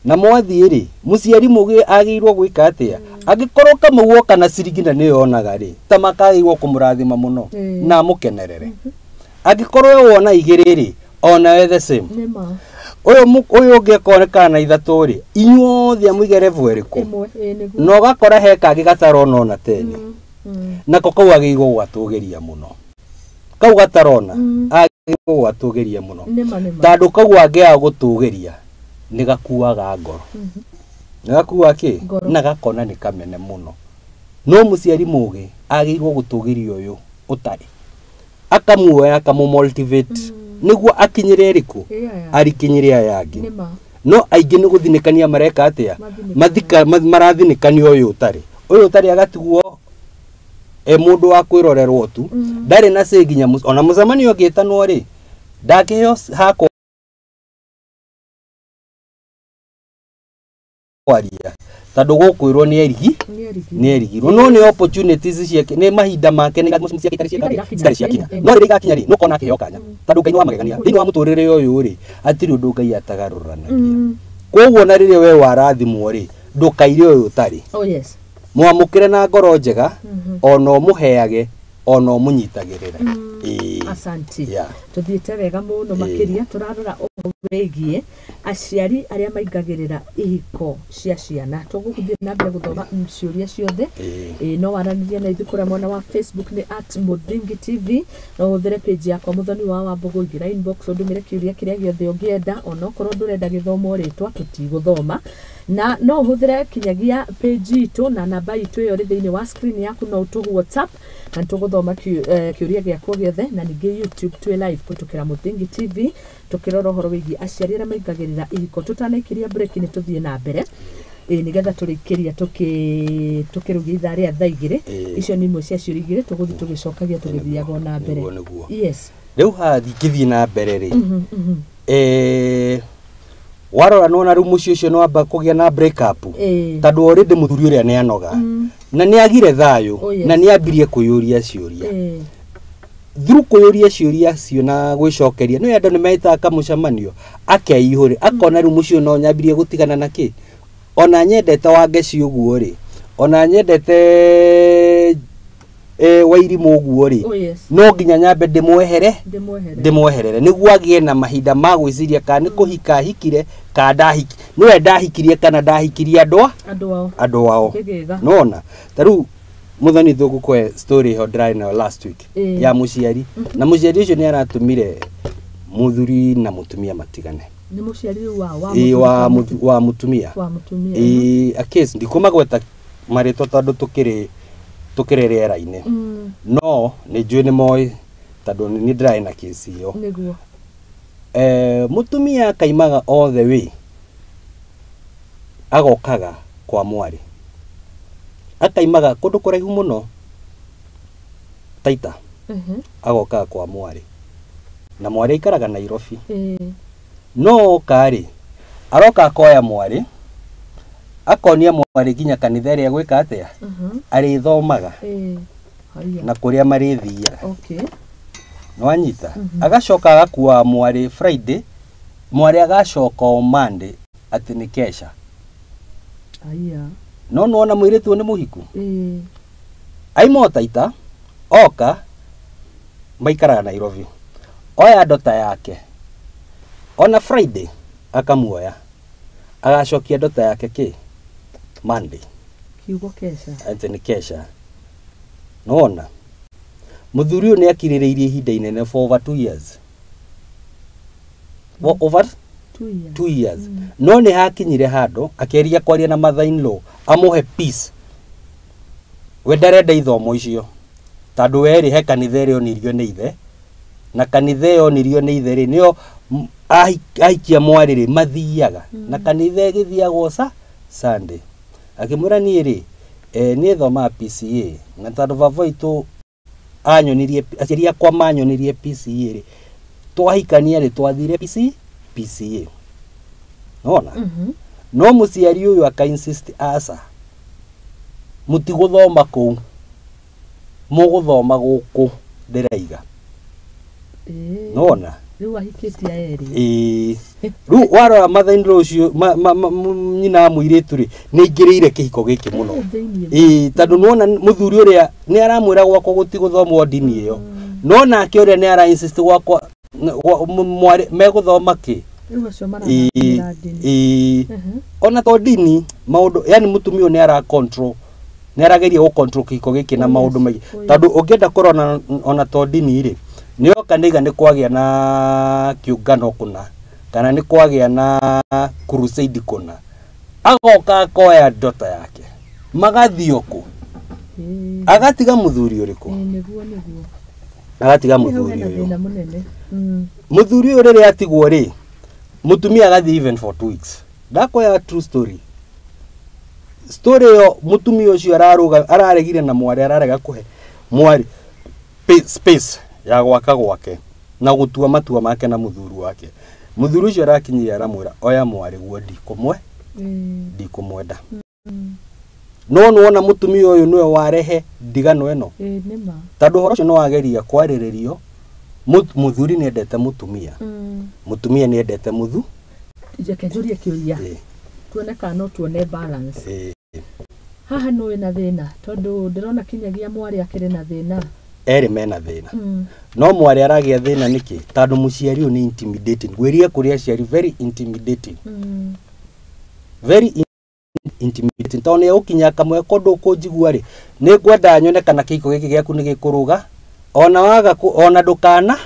na mwathii ri muciari mugi agirwo gwika atia agikorwo kamwe kana cirigina ni yonaga ri ta makagirwo kumurathima muno na mukenerere agikorwo wona igiri ri ona we the same uyu ungikoneka na ithatu ri inyuothe muigere vweriku no gakora heka agigatarona ona teni nako kau agirwo gwatugeria muno kau gatarona agirwo gwatugeria muno tando kau angia gutugeria ni gakuaga ngoro nagakuwa na gakona ni kamene muno no muciari mugi agirwo gutugiria uyu utari akamuoya akamumotivate niguo akinyire riku arikinyire ayangi no aingi ni guthinikania mareka atia marathinikania uyu utari agatiguo mundu wa kwirorerwo tu ndari na senginya ona mucemani ungitanwo ri ndakiheo hako kwaria tando gukwirwo ni erigirwo no ni opportunities ciake ni mahinda make ni cikari ciakina no riri gakinya ri nukona kiheo kanya tando Ngai wa magegania thini wa muturire uyu ri atiri undu Ngai atagaruranagia koguo na riri we warathimwo ri ndukaire uyu utari mwamukire na ngoro njega ono muheage ono munyitagirira asanti tuthiite wega muno makiria turarora wegie aciari aria maingagirira ihiko cia ciana tugukuthie na mbere guthoma ciuria ciothe no waranirie na ithukura mwana wa Facebook ni @muthingi TV no uthire page yakwa muthoni wa Wambugu ingira inbox ndumire kiuria kiria giothe ungienda ona korwo ndurenda githomo ritwa tutiguthoma na no uhuthire kinyagia page itu na namba itu iyo ri thiini wa screen yaku no utugu WhatsApp na tuguthoma kiuria giakwa giothe na ningi YouTube twi live kutukira Muthingi TV tukirora horo wigi aciari aria maingagirira ihiko tutanaikiria break ni tuthie na mbere nigetha turikiria tukirugia ithaa ria thaa igiri icio ni imwe cia ciuria igiri tuguthii tugicokagia tugithiaga na mbere riu hathikithie na mbere ri warora nona riu mucio ucio no amba kugia na break up tando already muthuri uria ni anoga na ni agire thayo na ni ambirie kuyuria ciuria through kuyuria ciuria cio na gwicokeria no andu ni maita kamucamanio akeihuri akona ru mucio no nyambirie gutigana na ki ona nyendete wangeci uguo ri ona nyendete Wairimu uguo ri no nginya nyambe ndimweherere niguo agie na mahinda ma gwiciria kana ni kuhika hikire ka ndahiki no ndahikirie kana ndahikirie andu ao nona taru muthani thugu kwe story ho dry na last week ya muciari na muciari ucio ni aratumire muthuri na mutumia matigane ni muciari wa mutumia a case ndikumagweta marito tondu tukire riera-ini no ni njui ni moi tondu ni dry na case iyo niguo mutumia kaimaga all the way agokaga kwa mwari akaimaga kundu kuraihu muno Taita agokaga kwa mwari na mwari ikaraga Nairobi no kari aroka koya mwari akonia mwari ginya kanitha ria gwika atia ari thomaga na kuria marithia no anyita agacoka agakuwa mwari Friday mwari agacoka Monday ati ni kesha no ona mwiritu ni muhiku aimo Taita oka maikara Nairobi oya ndota yake ona Friday akamuoya agacokia ndota yake ki Monday kiugo kesha ati ni kesha nona muthuri uyu ni akirireirie ihinda inene for over 2 years over 2 years no ni hakinyire hando akeria kwaria na mother in law amuhe peace we ndarenda ithomo icio tondu weri he kanitha ĩrĩa onirio nĩ ithe na kanitha ĩyo onirio nĩ ithe rĩ nĩo aikia mwari rĩ mathiaga na kanitha ĩgĩthiagwo Sunday akimwĩra niĩ rĩ niĩ thomaga PCA na tondu baba witũ anyonirie aciari akwa manyonirie PCA rĩ twahikania rĩ twathire PCA nona no muciari uyu aka insist asa mutiguthoma kuu muguthoma guku ndiraiga nona riu ahikitie eri riu warora mother in law ucio nyina muiritu ri ni ingiriire kihiko giki muno tondu nona muthuri uria ni aramwira gwakwa gutiguthomwo ndini iyo no nake uria ni ara insist gwakwa meguthoma ki ona to dini maundu yani mutumio ni ara control ni arageria go control kihiko giki na maundu mai tondu ungienda korona ona to dini ri ni okaniga ni kwagia na kiungano kuna kana ni kwagia na crusade kuna agoka koya ndota yake magathioko agatiga muthuri uriku niguo agatiga muthuri uyu muthuri uyu riri atigwo ri mutumia agathi even for 2 weeks ndakoya true story yo mutumia ucio araregire na mwari ararega kuhe mwari space ya gwaka gwake na gutua matua make na muthuru wake muthuru ucio arakinyire aramwira oya mwari guo ndikumwenda no nuona mutumia uyu niwe warehe ndigano eno nima tondu horo ucio no wageria kwariririo muthuri ni endete mutumia ni endete jake njurie kiuria tuoneka no tuone balance haha no ina thina tondu ndirona kinyagia mwari akire na thina eri mena thina no mwari aragia thina niki tondu muciari uyu ni intimidating gwiria kuria ciari very intimidating very intimidating tondu ukinya kamwe kondu kunjigua ri ni ngwenda nyone kana kiko giki giaku ni gikuruga ona waga ona ndukana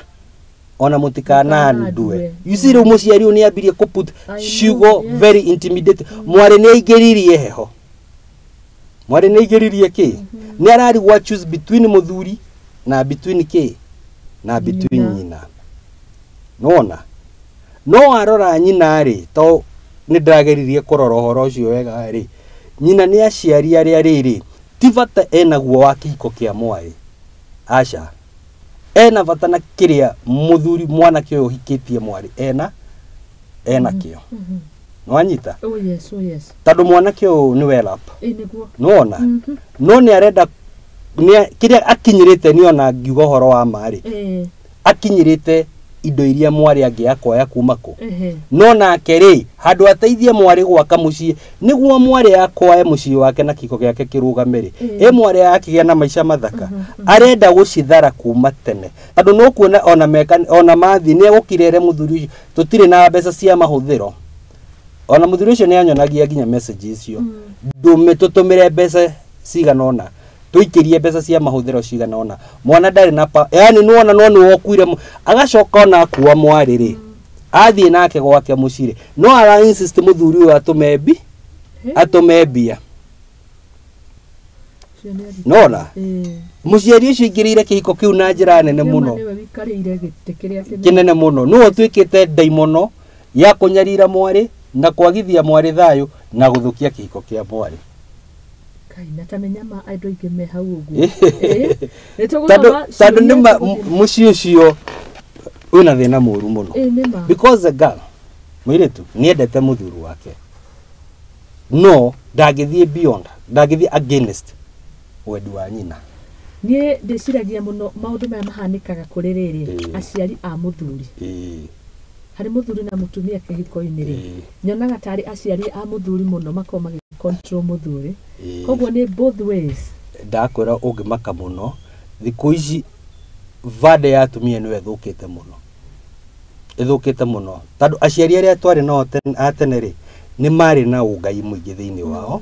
ona mutikana ndue you see ru muciari uyu ni ambirie kuput ciugo very intimidating mwari ni aingiririe heho mwari ni aingiririe ki ni arari wa choose between muthuri na between ki na between nyina nona no arora nyina ri to ni ndageririe kurora horo ucio wega ri nyina ni aciari aria riri tivata enaguo wa kihiko kia mwari aca ena vata na kiria muthuri mwana kio hikitie mwari ena kio no anyita oh yes tondu mwana kio ni well up niguo nona no ni arenda kiria akinyirite ni ona ngiuga horo wa mari akinyirite indo iria mwari angiakoya kumako no nake ri handu ateithie mwari gwaka mucii niguo mwari akoya mucii wake na kiko giake kirugamire mwari akigia na maisha mathaka arenda gucithara kuma tene tondu no kuona ona mathi ni egukirere muthuri tutire na mbeca cia mahuthiro ona muthuri ucio ni anyonagia nginya message icio ndume tutumire mbeca ciganona tuikirie mbeca cia mahuthiro ciganona mwana ndari na yani nuona no ni wokuire agacoka na kuwa mwari ri athie nake gwake mucire no ara insist muthuri uyu atumebia nona muciari ucio ingirire kihiko kiu na njira nene muno kinene muno no twikite daimono ya kunyarira mwari na kwagithia mwari thayo na guthukia kihiko kia mwari natamenya ma aido igeme hau ugu tadu ni muci ucio una thina muru muno because the girl mwiretu niendete muthuru wake no ndagithie beyond ndagithie against wedu wa nyina nie ndiciragia muno maundu maya mahanikaga kuri riri aciari a muthuri hari muthuri na mutumia kihiko-ini ri nyonaga tari aciari a muthuri muno makoma control muthuri koguo ni both ways ndakwira ungimaka muno thiku ici vade ya atumia niwe ithukite muno tondu aciari aria twari no atene ri ni mari na ungai muingi thiini wao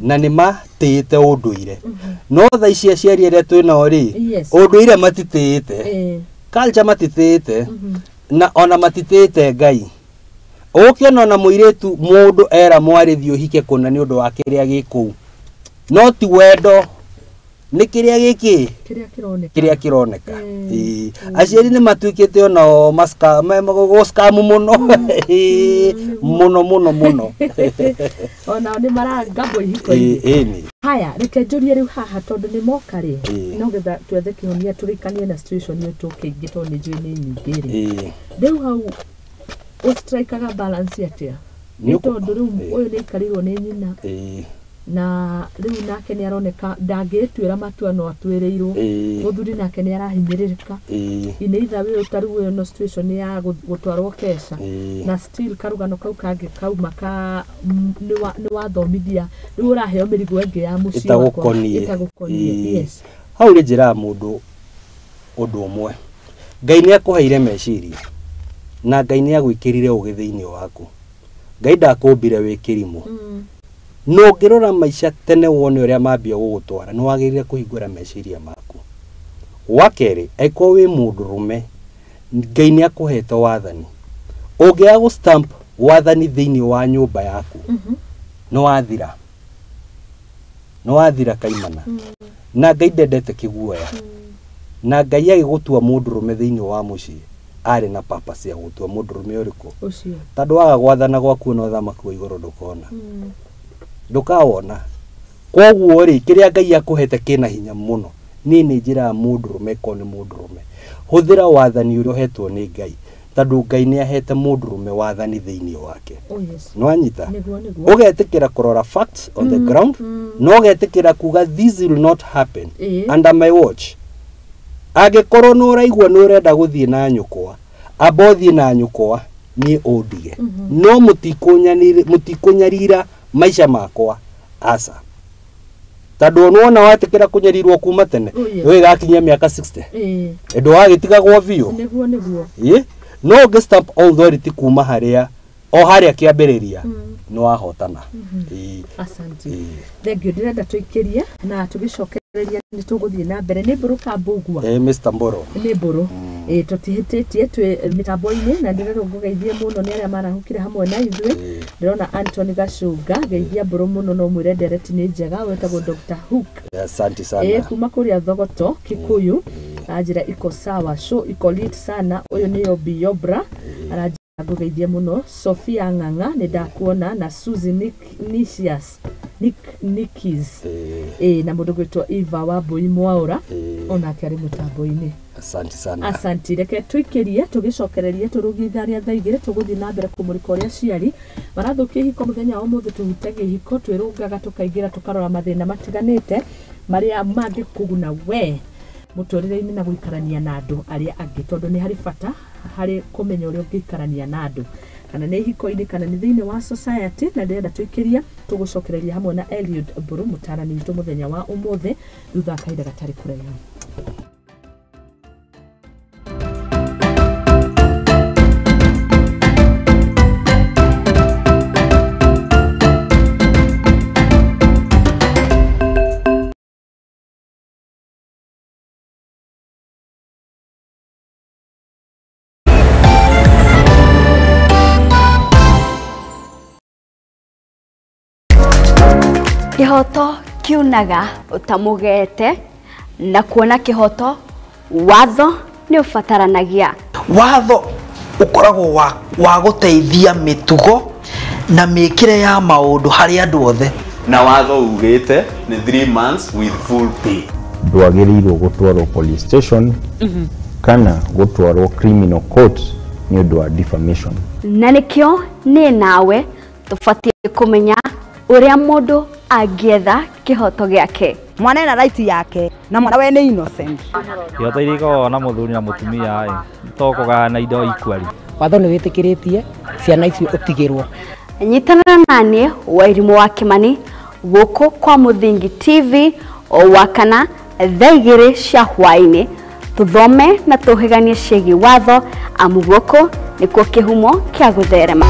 na ni matite unduire no tha ici aciari aria twinao ri unduire matitite culture matitite na ona matitite ngai ukiona na muiretu mundu era mwari thio hike kuna ni undu wa kiria giku no ti wendo ni kiria giki kiria kironeka aciari ni matuikite ona maska magoskamu muno muno ona ni marangabo ihiko-ini haya reke njurie riu haha tondu ni moka ri no getha twethe kihonia turikanie na situation yetu kingito ni njui ni nyingi ri riu hau ustrikaga balance atia ni tondu riu uyu ni karirwo ni nyina na riu nake ni aroneka ndangitwira matua no atwireirwo muthuri nake ni arahinyiririka ine itha we utaru no situation ya gutwarwo kesha na still karugano kau kangi kauma ka ni wathomithia riu uraheo mirigo engi ya mucii itagukonie yes hau ri njira mundu undu umwe Ngai ni akuheire meciria na Ngai ni agwikirire ugithiini waku Ngai ndakumbire wi kirimu no ngirora maisha tene wone uria mambia gugutwara no wagirire kuhingura meciria maku wakeri eko wi mundurume Ngai ni akuhete wathani ungia gu stamp wathani thiini wa nyumba yaku no wathira kaimana na Ngai ndendete kiguoya na Ngai agigutua mundurume thiini wa mucii ari na purpose ya gutua mundurume uriku ucio tondu waga gwathana gwaku no thamaki wa iguru ndukona ndukawona koguo ri kiria Ngai akuhete kina hinya muno ni njira mundurume ko ni mundurume huthira wathani uria hetwo ni Ngai tondu Ngai ni ahete mundurume wathani thiini wake no anyita ugetikira kurora facts on the ground no ugetikira kuga this will not happen under my watch agikorwo no raigwa no renda guthie na nyukwa abothie na nyukwa ni odige no mutikunyarira maisha makwa asa tondu nona watikira kunyarirwo kuma tene we gakinya miaka 60 endo wagitigagwo biu niguo no ge stamp authority kuma haria o haria kiambiriria no wahotana asante thengio ndirenda tuikirie na tugicokereria ni tuguthie na mbere ni mburu kambugwa Mr Mboro ni mburu tutihititie twi mitambo-ini na ndirero ngugeithie muno ni aria marahukire hamwe na ithui ndirona Anthony Gacunga geithia mburu muno no mwire ndereti ni njega wetagwo Dr Hook asante sana kuma kuria Thogoto Kikuyu ajira iko sawa show iko lit sana uyu ni Obiobra ngugeithia muno Sophia Ng'ang'a ni ndakuona na Suzy Nikis na mundu gwitwa Eva wa Boi Mwaura ona kari mutambo-ini asante sana asante reke tuikirie tugicokererie turugitharia thaa igiri tuguthii na mbere kumurika uria ciari marathukia ihiko muthenya wa umuthi tuhutagia ihiko twirungaga tukaingira tukarora mathina matiganite maria mangikuguna we muturire-ini na guikarania na andu aria angi tondu ni hari bata hari kumenya uria ungiikarania na andu kana ni ihiko-ini kana ni thiini wa society na ndirenda twikiria tugucokereria hamwe na Eliud Mburu mutarani witu muthenya wa umuthi thutha kahinda gatari kuraihu. Kihoto kiunaga utamugete na kuona kihoto watho ni ufataranagia watho ukoragwo wa guteithia mitugo na mikire ya maundu hari andu othe na watho ugite ni 3 months with full pay ndwagĩrĩirwo gũtwarwo police station kana gũtwarwo criminal court ni ũndũ wa defamation na nikio ni nawe tufatie kumenya uria mundu agietha kihoto giake mwana ena right yake na mwana we ni innocent kihoto iriko na muthuri na mutumia tokogana na indo equally watho ni witikiritie ciana icio utigirwo nyitana nani Wairimu wa Kimani guku kwa Muthingi TV o wakana thaigire cia hwaini tuthome na tuhiganie ciegi watho amu guku nikuo kihumo kia gutherema.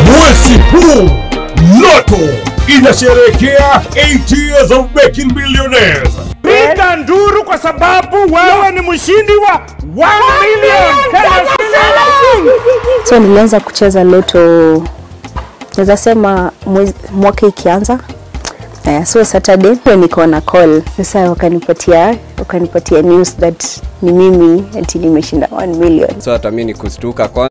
Mwezi huu Loto inasherehekea 8 years of making millionaires. Piga nduru kwa sababu wewe ni mshindi wa 1 million. So nilianza kucheza Loto naweza sema mwaka ikianza. So Saturday niko na call. Sasa wakanipatia news that ni mimi ati nimeshinda 1 million. So hata mimi nikustuka kwa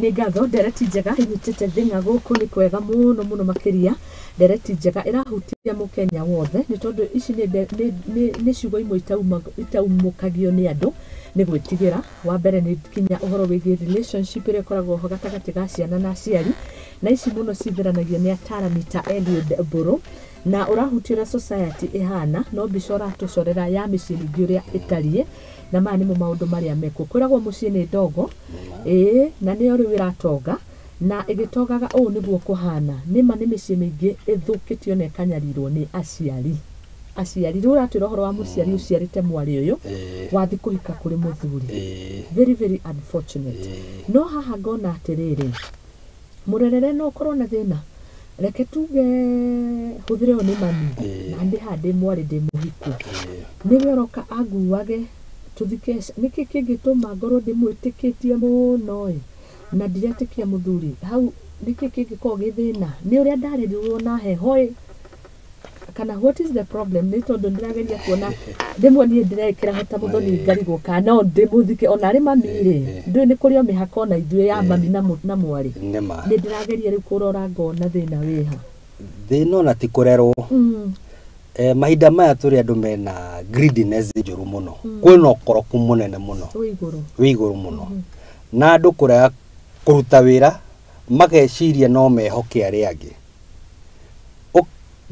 nĩ ngatho ndereti njega inyitĩte thĩng'a gũkũ nĩ kwega mũno makĩria ndereti njega ĩrahutia mũkenya wothe nĩ tondũ ici nĩ ciugo imwe itaumũkagio nĩ andũ nĩ gwĩtigĩra wa mbere nĩ kinya ũhoro wĩgiĩ relationship ĩrĩa ĩkoragwo ho gatagatĩ ga ciana na aciari na ici mũno cithiranagio nĩ atarani ta Eliud Mburu na ũrahutĩra society ĩhana no mbica ũratũcorera ya mĩciĩ mĩingĩ ũrĩa ĩtariĩ na maya nĩmo maũndũ marĩa mekuo kwĩragwo mũciĩ nĩ ndogo na nĩyo rĩu ĩratonga na ĩgĩtongaga ũũ nĩguo kũhana nĩma nĩ mĩciĩ mĩingĩ ĩthũkĩtio na ĩkanyarirwo nĩ aciari rĩu ũratwĩra ũhoro wa mũciari ũciarĩte mwarĩ ũyũ wathi kũhika kũrĩ mũthuri very very unfortunate no haha ngona atĩrĩrĩ mũrerere no ũkorwo na thĩna reke tuge hũthĩre o nĩ mami na ndĩ handĩ mwarĩ ndĩ mũhiku nĩwe roka anguage tuthike nĩkĩ kĩngĩtũma ngorwo ndĩmwĩtĩkĩtie mũno na ndiretĩkia mũthuri hau nĩkĩ kĩngĩkorwo gĩ thĩna nĩ ũrĩa ndarĩrirwo na heho kana what is the problem nĩ tondũ ndĩrageria kuona ndĩmwe niĩ ndĩrekĩra hota mũthoni ngarigwo kana no ndĩmũthike ona arĩ mami rĩ ndũĩ nĩ kũrĩ o mĩhaka ona ithuĩ ya mami na mwarĩ nĩ ndĩrageria rĩu kũrora ngona thĩna wĩha thĩna ona ti kũrerwo mahinda maya tũrĩ andũ mena greediness njũru mũno kwĩna ũkoroku mũnene mũno wĩ igũrũ mũno na andũ kũrega kũruta wĩra mageciria no mehoke arĩa angĩ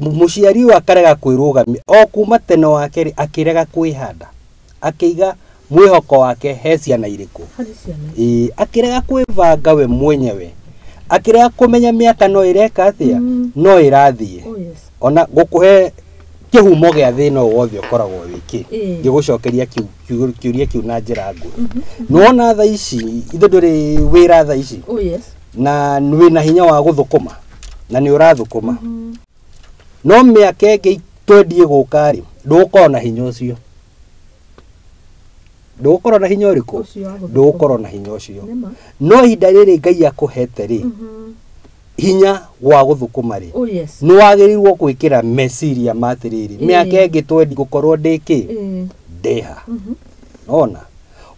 mũciari ũyũ akarega kwĩrũgamia o kuma tene wake akĩrega kwĩhanda akĩiga mwĩhoko wake he ciana irĩkũ akĩrega kwĩbanga we mwenyewe akĩrega kũmenya mĩaka no ĩreka atĩa no ĩrathiĩ ona gũkũhe kĩhumo gĩa thĩna wothe ũkoragwo wĩkĩ ngĩgũcokeria kĩũria kĩu na njĩra nguhĩ nĩwona tha ici ithe ndũrĩ wĩra tha ici na wĩna hinya wa gũthũkũma na nĩ ũrathũkũma no mĩaka ĩngĩ twendie gũka rĩ ndũgũkorwo na hinya ũcio ndũgũkorwo na hinya ũrĩkũ ndũgũkorwo na hinya ũcio no ihinda rĩrĩ Ngai akũhete rĩ hinya wa gũthũkũma rĩ nĩ wagĩrĩirwo gwĩkĩra meciria matĩrĩrĩ mĩaka ĩngĩ twendi gũkorwo ndĩkĩ ndeha ona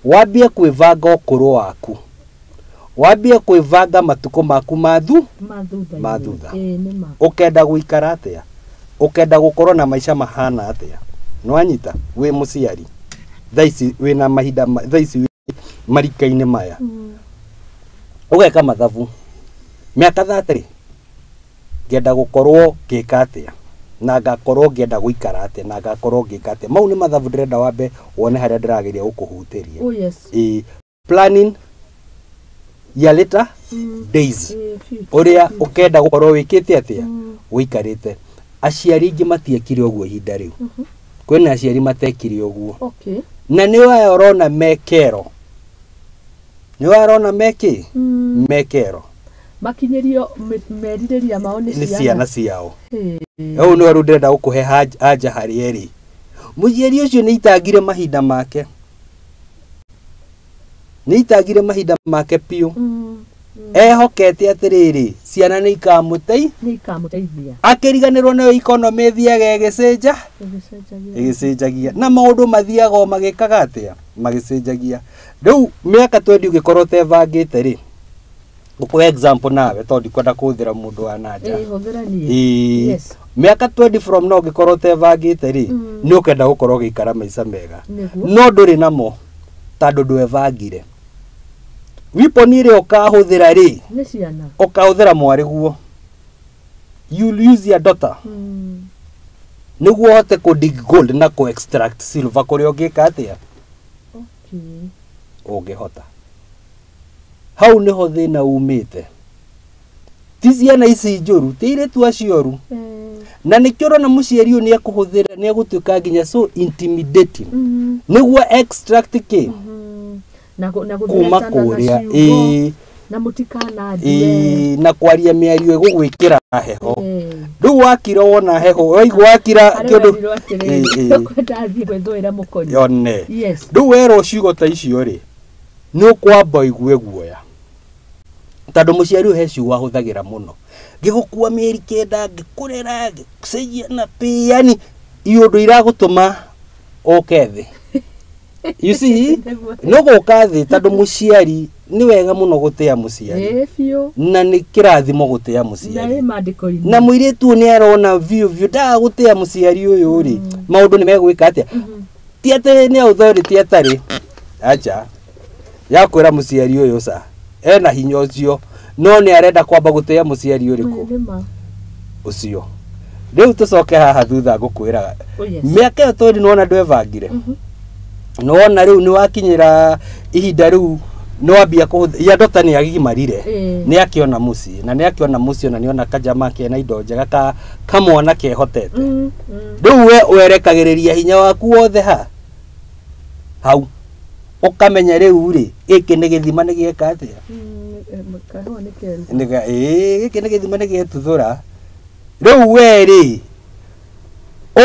wambie kwĩbanga ũkũrũ waku wambie kwĩbanga matukũ maku mathutha ũkenda gũikara atĩa ũkenda gũkorwo na maica mahana atĩa nĩwanyita wĩ mũciari thaa ici wĩna mahinda thaa ici marika-inĩ maya ũgeka mathabu mĩaka 30 ngenda gũkorwo ngĩka atĩa na ngakorwo ngĩenda gũikara atĩa na ngakorwo ngĩka atĩa mau nĩ mathabu ndĩrenda wambe wone harĩa ndĩrageria gũkũhutĩria planning ya later days ũrĩa ũkenda gũkorwo wĩkĩte atĩa wĩikarĩte aciari ingĩ matiekire ũguo ihinda rĩu kwĩna aciari matekire ũguo na nĩ waya ũrona mekero nĩ waya ũrona mekero makinyĩrio merirĩria mao nĩ ciana ciao ũũ nĩ rĩu ndĩrenda gũkũhe anja harĩ erĩ mũciari ũcio nĩ itangire mahinda make nĩ itangire mahinda make piũ ehokete atĩrĩrĩ ciana nĩ ikamũteithia akĩriganĩrwo nayo economy thiaga ĩgĩcenjagia na maũndũ mathiaga o magĩkaga atĩa magĩcenjagia rĩu mĩaka twendi ũngĩkorwo tebangĩte rĩ gũkũhe example nawe tondũ ndikwenda kũhũthĩra mũndũ wa nanja mĩaka 20 from now ũngĩkorwo tebangĩte rĩ nĩ ũkenda gũkorwo gĩikara maica mega no ndũrĩ namo tondũ ndwebangire wiponi ĩrĩa ũkahũthĩra rĩ ũkahũthĩra mwarĩ guo you'll use your daughter nĩguo ũhote kũ dig gold na kũ extract silver kũrĩa ũngĩka atĩa ũngĩhota hau nĩho thĩna umĩte ti ciana ici njũru ti airĩtu acioru na nĩkĩo ũrona mũciari ũyũ nĩ ekũhũthĩra nĩ egũtuĩka nginya so intimidating nĩguo extract kĩ kuma kũrĩa na mutikana na kwaria mĩario ĩgũgwĩkĩra heho rĩu wakira wona heho waigua wakira kĩndũ yone rĩu wera ciugo ta icio rĩ nĩ ũkwamba igue guoya tondũ mũciari ũyũ he ciugo ahũthagĩra mũno ngĩgũkua mĩeri 9 ngĩkũrera ngĩcenjia na pĩ yani iũndũ iragũtũma ũke thĩ You see, no guka thi tondu muciari ni wega muno gutia muciari na ni kirathimo gutia muciari na muiritu ni arona view da gutia muciari uyu ri maundu ni megwika atia ti ate ni authority atari acha ya kwira muciari uyu sa ena hinya ucio no ni arenda kwamba gutia muciari uriku ucio riu tucoke haha thutha ngukwira miaka yo tori nona ndwevangire nona riu ni wakinyira ihinda riu no ambia ya Dr. ni agimarire ni akiona muci na ni akiona muci na niona kajama ke na indo njega kamwana ke hotete riu we werekagiriria hinya waku wothe hau ukamenya riu ri iki ni githima ni gieka atia niga giki ni githima ni gietuthura riu we ri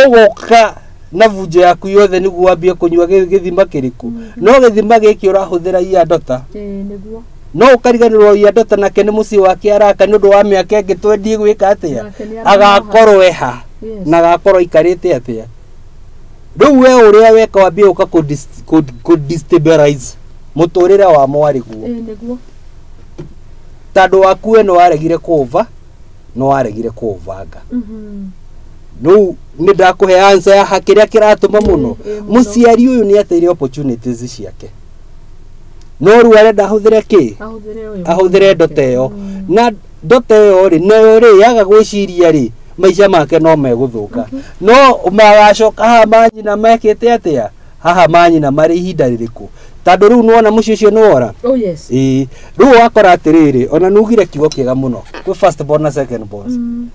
ugoka na vunje yaku yothe niguo wambie kunyua githima kiriku no githima giki urahuthira ya Dr. niguo no ukariganirwo ya Dr. nake ni muci wake araka ni undu wa miaka ingi twendi gwika atia agakorwo eha na agakorwo ikarite atia riu we uria weka wambie uka ku destabilize muturire wa mwari guo niguo tondu waku no waregire kuva no waregire kuvanga no ni ndakuhe answer ya hakiria kiratuma muno muciari uyu ni ateire opportunities ciake no ru arenda ahuthire ki ahuthire ndoto iyo na ndoto iyo ri nayo ri yaga gwiciria ri maica make no meguthuka no magacoka haha manyina mekite atia haha manyina mari ihinda ririku tondu riu nuona muci ucio ni wora riu wakora atiriri ona nugire kiugo kiega muno kwi first born na second born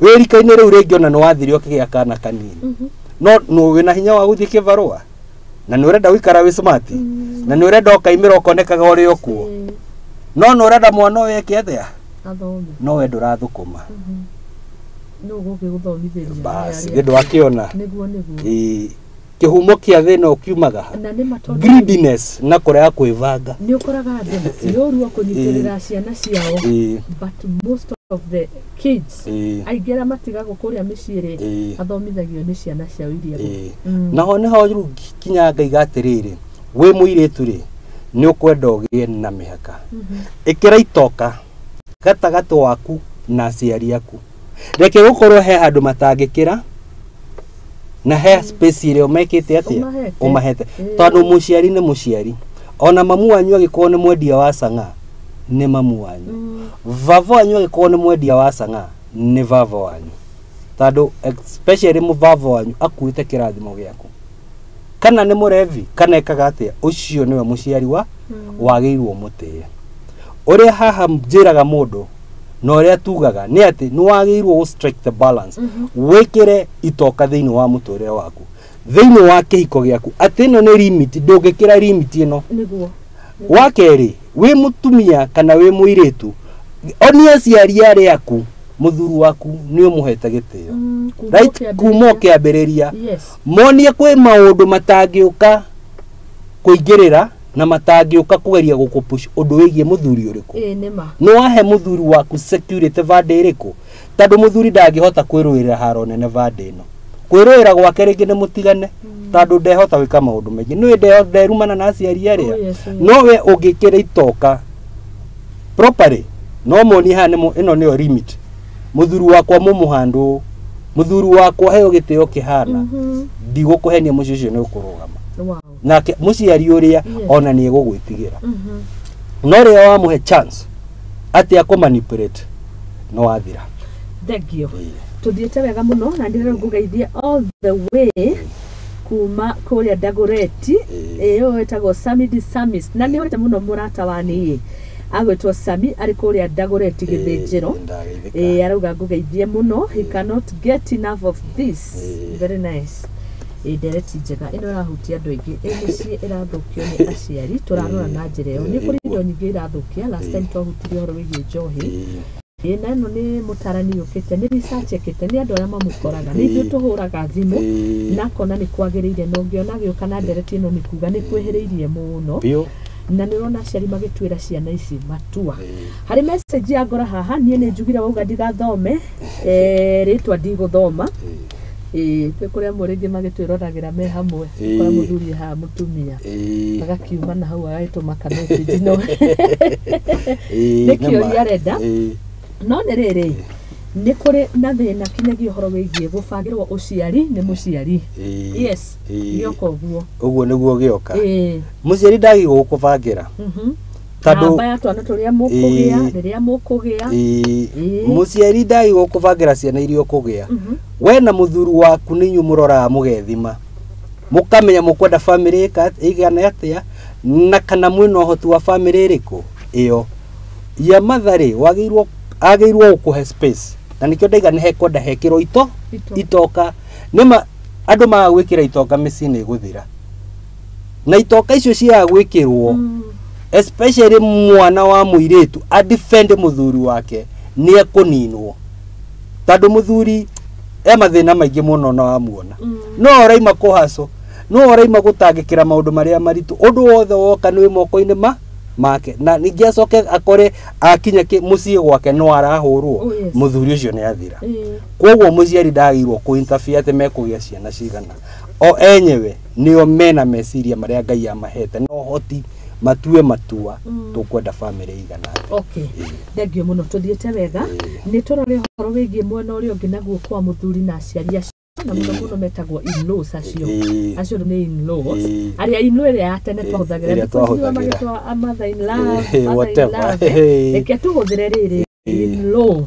wirikaine riu ringi ona niwathirio kigia kana kanini no wina hinya wa guthie kivarua na ni urenda wikara wi smart na ni urenda ukaimira ukonekaga uri okuo no urenda mwana weke atia no we ndurathukuma no goke guthomithiria basi ndu akiona niguo kihumo kia thina ukiumaga greediness na kurea kwivanga ni ukoraga andũ yoru akunyitirira ciana ciao but most of the kids aigera matigagwo kuria miciiri athomithagio ni ciana ciao iria na hone ho kinya ngaiga atiriri we muiritu ri ni ukwenda ugie na mihaka ikira itoka gatagati waku na aciari aku reke gukorwo he handu matangikira na he space ile umekite atia umahete tondu muciari ni muciari ona mamu wanyu agikorwo ni mwendia wa sanga ni mamu wanyu vavo wanyu agikorwo ni mwendia wa sanga ni vavo wanyu tondu especially mu vavo wanyu akuite kirathimo giaku kana ni murevi kana ekaga atia ucio niwe muciari wa wagirwo mutie uria haha njiraga mundu no ria tugaga ni ati ni wagirwo go strike the balance wekere itoka thiini wa muturire waku thiini wa kihiko giaku ati no ni limit ndungikira limit ino niguo wakeri wi mutumia kana wi muiritu oni aciari ari aku muthuru waku ni umuhete gitio right kumo kiambiriria monie kwi maundu matangiuka kuingirira na matangiuka kugeria gukupush undu wigie muthuri uriku no wahe muthuri waku security vade iriku tondu muthuri ndangihota kwiruira harone ne vade ino kwiruira gwake ringi ni mutigane tondu ndehota wika maundu mengi no nderumana na aciari aria no we ungikira itoka properly no moni hane ino niyo limit muthuri wakwa mumuhandu muthuri wakwa heo gitio kihana ndigukuhenia mucio ucio ni ukurugama na muciari uria ona ni egugwitigira no ria wa muhe chance ati akumanipulate no wathira thegio tuthiete wega muno na ndira ngugeithia all the way kuma kuria Dagoreti yo wetagwo Sami Samis na ni wete muno murata wani agwetwo Sami ari kuria Dagoreti githinjiro arauga ngugeithie muno he cannot get enough of this very nice ndereti njega ino rahutia andu aingi emici irathukio ni aciari turarora na njira iyo ni kuri indo nyingi irathukia last time twahutirie horo wigie njohi na ino ni mutarani yukite ni research ekite ni andu aria mamukoraga ni ithu tuhuraga thimu na kona ni kwagiriire no ngiona gioka na ndereti ino ni kuga ni kweheriirie muno na nirona aciari magitwira ciana ici matua hari message ya ngora haha nie ni njugira wauga ndigathome ritwa ndiguthoma Kwĩ kũrĩa mũrĩngĩ magĩtwĩroragira me hamwe kũrĩa mũthuri ha mũtumia agakiuma na hau agagĩtũma kamessage no nĩkĩũria arenda no nĩ rĩrĩ nĩ kũrĩ na thĩna kinyagia ũhoro wĩgiĩ gũbangĩrwo ũciari nĩ mũciari yes gĩoka ũguo nĩguo gĩoka mũciari ndagĩrĩirwo gũkũbangĩra namba ya twana tũrĩa mũkũgĩa rĩrĩa mũkũgĩa mũciari ndagĩrĩirwo gũkũbangĩra ciana iria ũkũgĩa we na mũthuri waku nĩ inyuĩ mũroraga mũgethima mũkamenya mũkwenda family ĩigana atĩa na kana mwĩna ũhoti wa family ĩrĩkũ ĩyo ya matharĩ agĩrĩirwo gũkũhe space na nĩkĩo ndaiga nĩ hekwenda hekĩrwo itoka nĩma andũ magagwĩkĩra itoka mĩciĩ nĩ gũthira na itoka icio cia gwĩkĩrwo especially mwana wa mũirĩtu a defend mũthuri wake nĩ ekũninwo tondũ mũthuri mathĩna maingĩ mũno na wamuona no ũraima kũhaco no ũraima gũtangĩkĩra maũndũ marĩa maritũ ũndũ wothe woka nĩ moko-inĩ make na ningĩ acoke akore akinya mũciĩ gwake no arahũrwo mũthuri ũcio nĩ athira koguo mũciari ndagĩrĩirwo kũ-interfere atĩ mekũgĩa ciana cigana o enyewe nĩo mena meciria marĩa Ngai amahete no hoti matue matua tũkwenda family igana okay thengio mũno tuthiĩte wega nĩ tũrore ũhoro wĩgiĩ mwena ũrĩa ũngĩ naguo kwa mũthuri na aciari acio na mũno metagwo in-laws acio nĩ in-laws arĩa in-law ĩrĩa ya tene twahũthagĩra thikũ magĩtwa mother in law whatever reke tũhũthĩre rĩrĩ in-law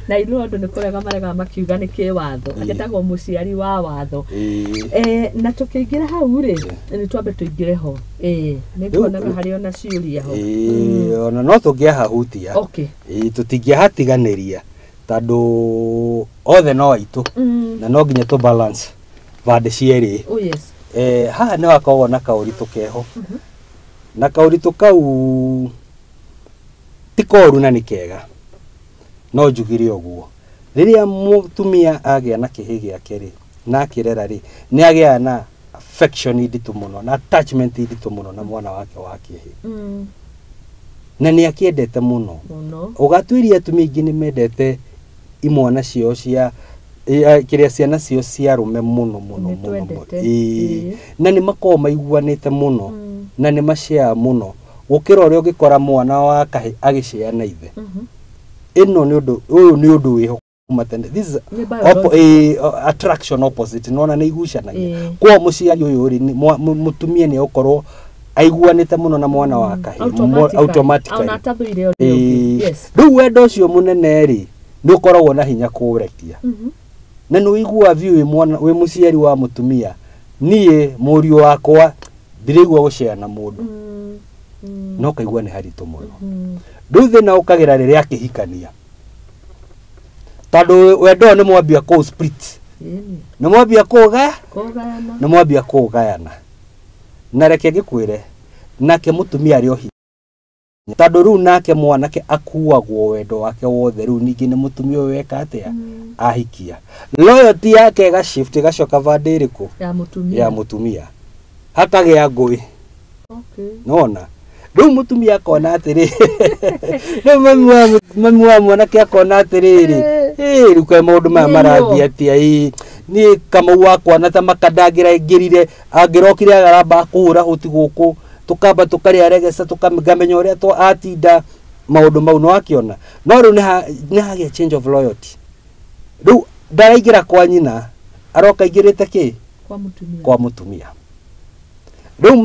na in-law andũ nĩ kũrega marega makiuga nĩ kĩwatho agĩtagwo mũciari wa watho na tũkĩingĩra hau rĩ nĩ twambe tũingĩre ho nĩ kuonaga harĩ ona ciũria ho ona no tũngĩahahutia tũtingĩahatiganĩria tondũ othe no aitũ na no nginya tũ balance bande cierĩ haha nĩ wakoragwo na kaũritũ keho na kaũritũ kau ti koru na nĩ kega no njugire ũguo rĩrĩa mũtumia agĩa na kĩhĩ gĩake rĩ na akĩrera rĩ nĩ agĩa na affection nditũ mũno na attachment nditũ mũno na mwana wake wa kĩhĩ na nĩ akĩendete mũno ũgatuĩria atumia aingĩ nĩ mendete imwana cio cia kĩrĩa ciana cio cia rũme mũno na nĩ makoragwo maiguanĩte mũno na nĩ maciaga mũno gũkĩra ũrĩa ũngĩkora mwana wa kahĩ agĩciara na ithe ĩno nĩ ũndũ ũyũ nĩ ũndũ wĩho kuma tene this is attraction opposite nona nĩ igucanagia kwa mũciari ũyũ rĩ mũtumia nĩ ũkorwo aiguanĩte mũno na mwana wa kahĩ automatically rĩu wendo ũcio mũnene rĩ nĩ ũkoragwo na hinya kũũrekia na nĩ ũigua wĩ mũciari wa mũtumia niĩ mũriũ wakwa ndiraigua gũcare na mũndũ no kaigua nĩ haritũ mũno rĩu thĩna ũkagĩra rĩrĩa akĩhikania tondũ wendo nĩ mwambia kũ split nĩ mwambia kũgayana na reke ngĩkwĩre nake mũtumia arĩ ohi tondũ rĩu nake mwanake akuagwo wendo wake wothe rĩu ningĩ nĩ mũtumia ũyũ weka atĩa ahikia loyalty yake ĩgashift ĩgacoka bande ĩrĩkũ ya mũtumia hakagĩa ngũĩ nona rĩu mũtumia akona atĩrĩ rĩu mami wa mwanake akona atĩrĩrĩ rĩu kaĩ maũndũ maya marathiĩ atĩa niĩ Kamau wakwa na ta makandangĩrangĩrire angĩrokire agaramba kũhũra hũti gũkũ tukamba tukaria regesa tukamenya ũrĩa atinda maũndũ mau no akiona no rĩu nĩ hagĩa change of loyalty rĩu ndaraingĩra kwa nyina aroka ingĩrĩte kĩ kwa mũtumia rĩu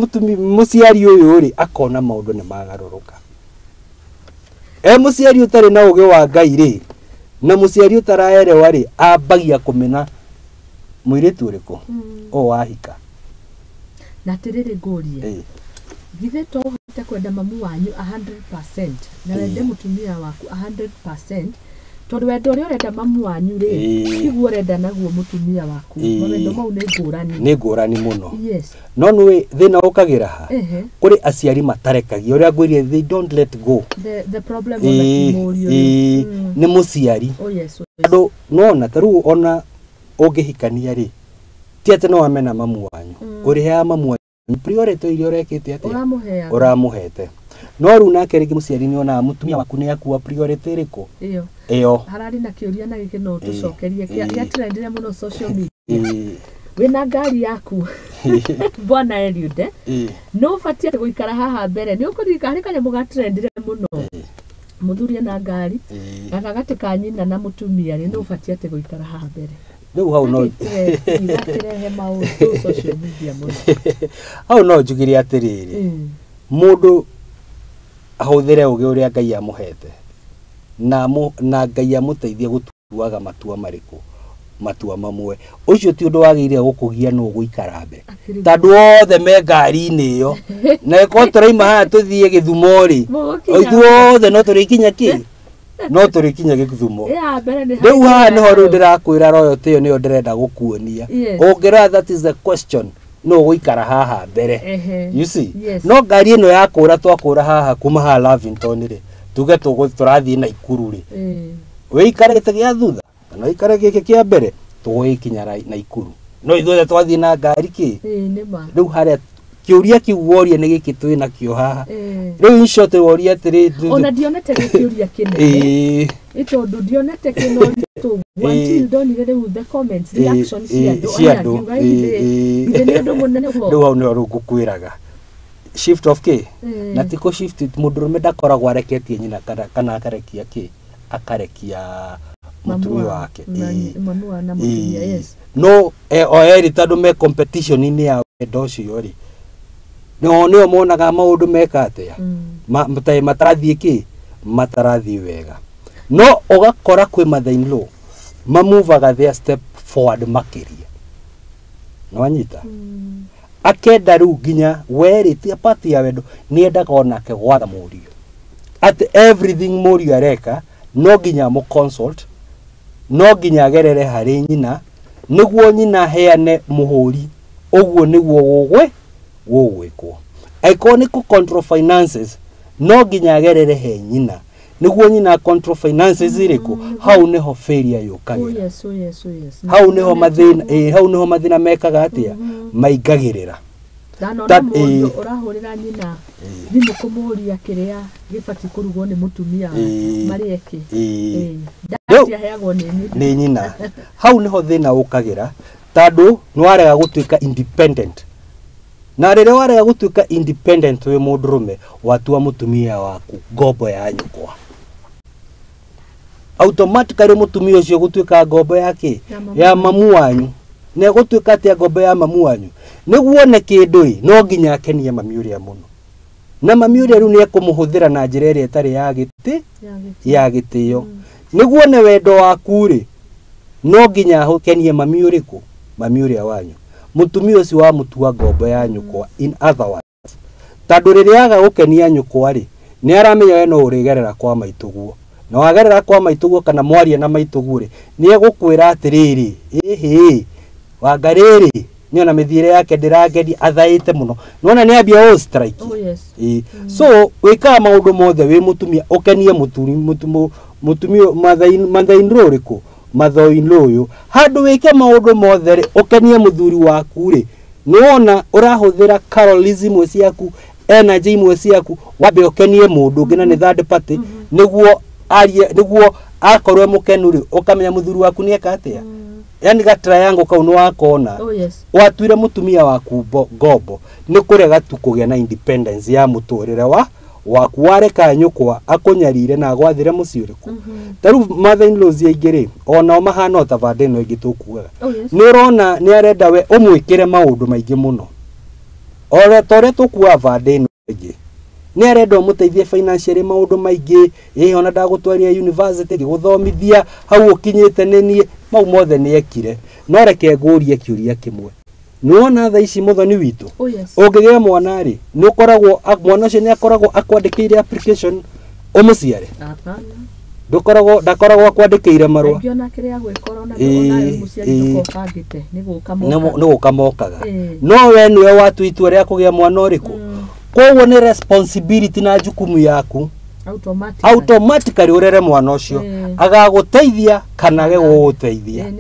mũciari ũyũ rĩ akona maũndũ nĩ magarũrũka mũciari ũtarĩ na ũgĩ wa Ngai rĩ na mũciari ũtaraerewa rĩ ambagia kũmena mũirĩtu ũrĩkũ wahika na atĩrĩrĩ ngũrie githĩ to ũhote kwenda mamu wanyu 100% na wende mũtumia waku 100% tondũ wendo ũrĩa ũrenda mamu wanyu rĩ tiguo ũrenda naguo mũtumia waku mawendo mau nĩ ngũrani mũno no nĩ thĩna ũkagĩra ha kũrĩ aciari matarekagia ũrĩa ngwĩrie they don't let go the problem nĩ mũciari tondũ nona ta rĩu ona ũngĩhikania rĩ ti atĩ no wamena mamu wanyu ũrĩheaga mamu wanyu priority iria ũrekĩte atĩa ũramũhete no riu nake ringi muciari ni ona mutumia waku ni akua priority riko iyo harari na kiuria na giki no tucokerie kia trendire muno social media wina ngari yaku bwana Eliude no fatia guikara haha mbere ni ukurika hari kanya muga trendire muno muthuri na ngari gagati ka nyina na mutumia ni no fatia guikara haha mbere riu hau no irakirehe maundu social media muno hau no njugire atiriri mundu ahuthire ugi uria Ngai amuhete na Ngai amuteithie gutuaga matua mariku matua mamwe ucio ti undu wagire gukugia no guikara mbe tandu othe me ngari-ini iyo na ko turaima haha tuthie Githumo ri ithuothe no turikinya ki no turikinya Githumo riu haha niho riu ndirakwira royalty iyo niyo ndirenda gukuonia ungira that is the question no guikara haha mbere you see no ngari ino yakura twakura haha kuma ha Lavington ri tuge turathie na Ikuru ri wikarite gia thutha kana ikare gike kia mbere tugikinya na Ikuru no ithuothe twathie na ngari ki riu haria kiuria kiuoria ni giki twina kio haha riu incio tuoria atiri ona dionete kiuria kinene itondu dionete kino tu until donire riu the comments reactions cia andu ine ndo munene ho riu no rugukwiraga shift of k na tiko shift mundurume ndakoragwo areketie nyina kana akarekia ki akarekia mutumia wake manua na mutumia yes no oeri tandu me competition ini ya ndocio yori no monaga maundu meka atia mutai matarathie ki matarathie wega no ugakora kwi mathainlo mamuvaga their step forward makiria no anyita akenda riu nginya weri ti apati ya wendo ni endaga onake gwatha murio at everything murio areka no nginya mu consult no nginya agerere hari nyina niguo nyina heane muhuri uguo niguo gugwikwo iconic control finances no nginya agerere he nyina niguo nyina control finances iriku hau niho failure yukagira yes hau niho mathina mekaga atia maingagirira urahurira nyina thimu kumuhuria kiria gibati kurugwo ni mutumia marieki ndatia heagwo ni nyina hau niho thina ukagira tandu nwarega gutuika independent na rire warega gutuika independent we mundurume watua mutumia waku ngombo ya nyukwa automatically mutumia ucio gutuika ngombo yake ya mamu wanyu ne gutuika atia ngombo ya mamu wanyu niguo ne kindu ri no nginya akenie mami uria muno na mami uria riu ni ekumuhuthira na njira iria itari ya gitio niguo ne wendo waku ri no nginya ahukenie mami uriku mami uria wanyu mutumia ucio wa mutua ngombo ya nyukwa in other words tandu riria aga gukenia nyukwa ri ni aramenya we no urigerera kwa maituguo na wagerera kwa maituguo kana mwaria na maituguo ri ni egukwira atiriri wangariri niona mithire yake ndirangeni athaite muno nona ni ambia o strike so wika maundu mothe wi mutumia ukenie mutumia mathain ruriku mathoin loyo handu wike maundu mothe ri ukenie muthuri waku ri niona urahuthira carolism ciaku energy imwe ciaku wabe ukenie mundu ngina ni third party niguo akorwe mukenu ri ukamenya muthuri waku ni ekatia yani ga triangle kau no wakona watuire mutumia waku ngombo ni kurega tu kugia na independence ya muturire waku wareka nyukwa akunyarire na gwathire muciuriku taru mother in laws yaingire ona mahana tabade no ingitukuaga ni urona ni arenda we umwikire maundu maingi muno ora tore tukua vade no ingi ni arenda umuteithie financially maundu maingi ona ndagutwaria university guthomithia hau ukinyite nenie mau mothe ni ekire no reke ngurie kiuria kimwe nuona tha ici muthoni witu ungigia mwana ri ni ukoragwo mwana ucio ni akoragwo akwandikire application umuciare ndakoragwo akwandikire marua ngiona kiria gwikora na ona muciari ndukokangite ni gukamokaga no we niwe watu itua ria kugia mwana uriku koguo ni responsibility na jukumu yaku automatically urere mwana ucio agaguteithia kana age guguteithia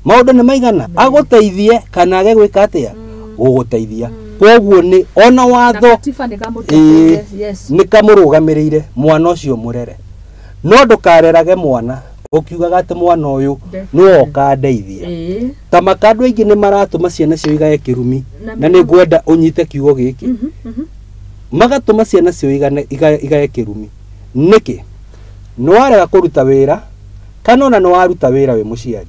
maundu ni maigana aguteithie kana age gwika atia guguteithia koguo ni ona watho yes ni kamurugamirire mwana ucio murere no ndukarerage mwana ukiugaga ati mwana uyu no okandeithia ta makandu aingi ni maratuma ciana cio igae kirumi na ni ngwenda unyite kiugo giki magatuma ciana cio igae kirumi niki no arega kuruta wira kana ona no waruta wira we muciari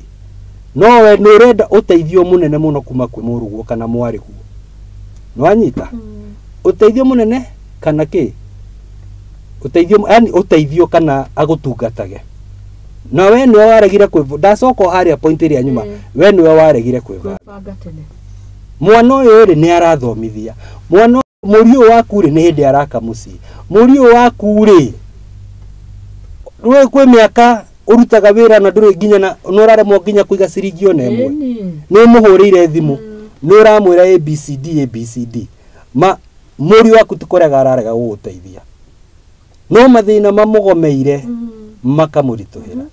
no we no renda uteithio munene muno kuma kwi muruguo kana mwariguo no anyita uteithio munene kana ki uteithio yani uteithio kana agutungatage na we no waregire kwi ndacoko haria point ria nyuma we no waregire kwibanga tene mwana uyu ri ni arathomithia mwana murio waku ri ni hindi araka muci murio waku ri rwe kwi miaka urutaga wira na nduri nginya na noraremwo nginya kuiga ciringi ona imwe ni muhurire thimu ni uramwira abcd muri waku tikorega ararega guguteithia no mathina mamugomeire makamurituhira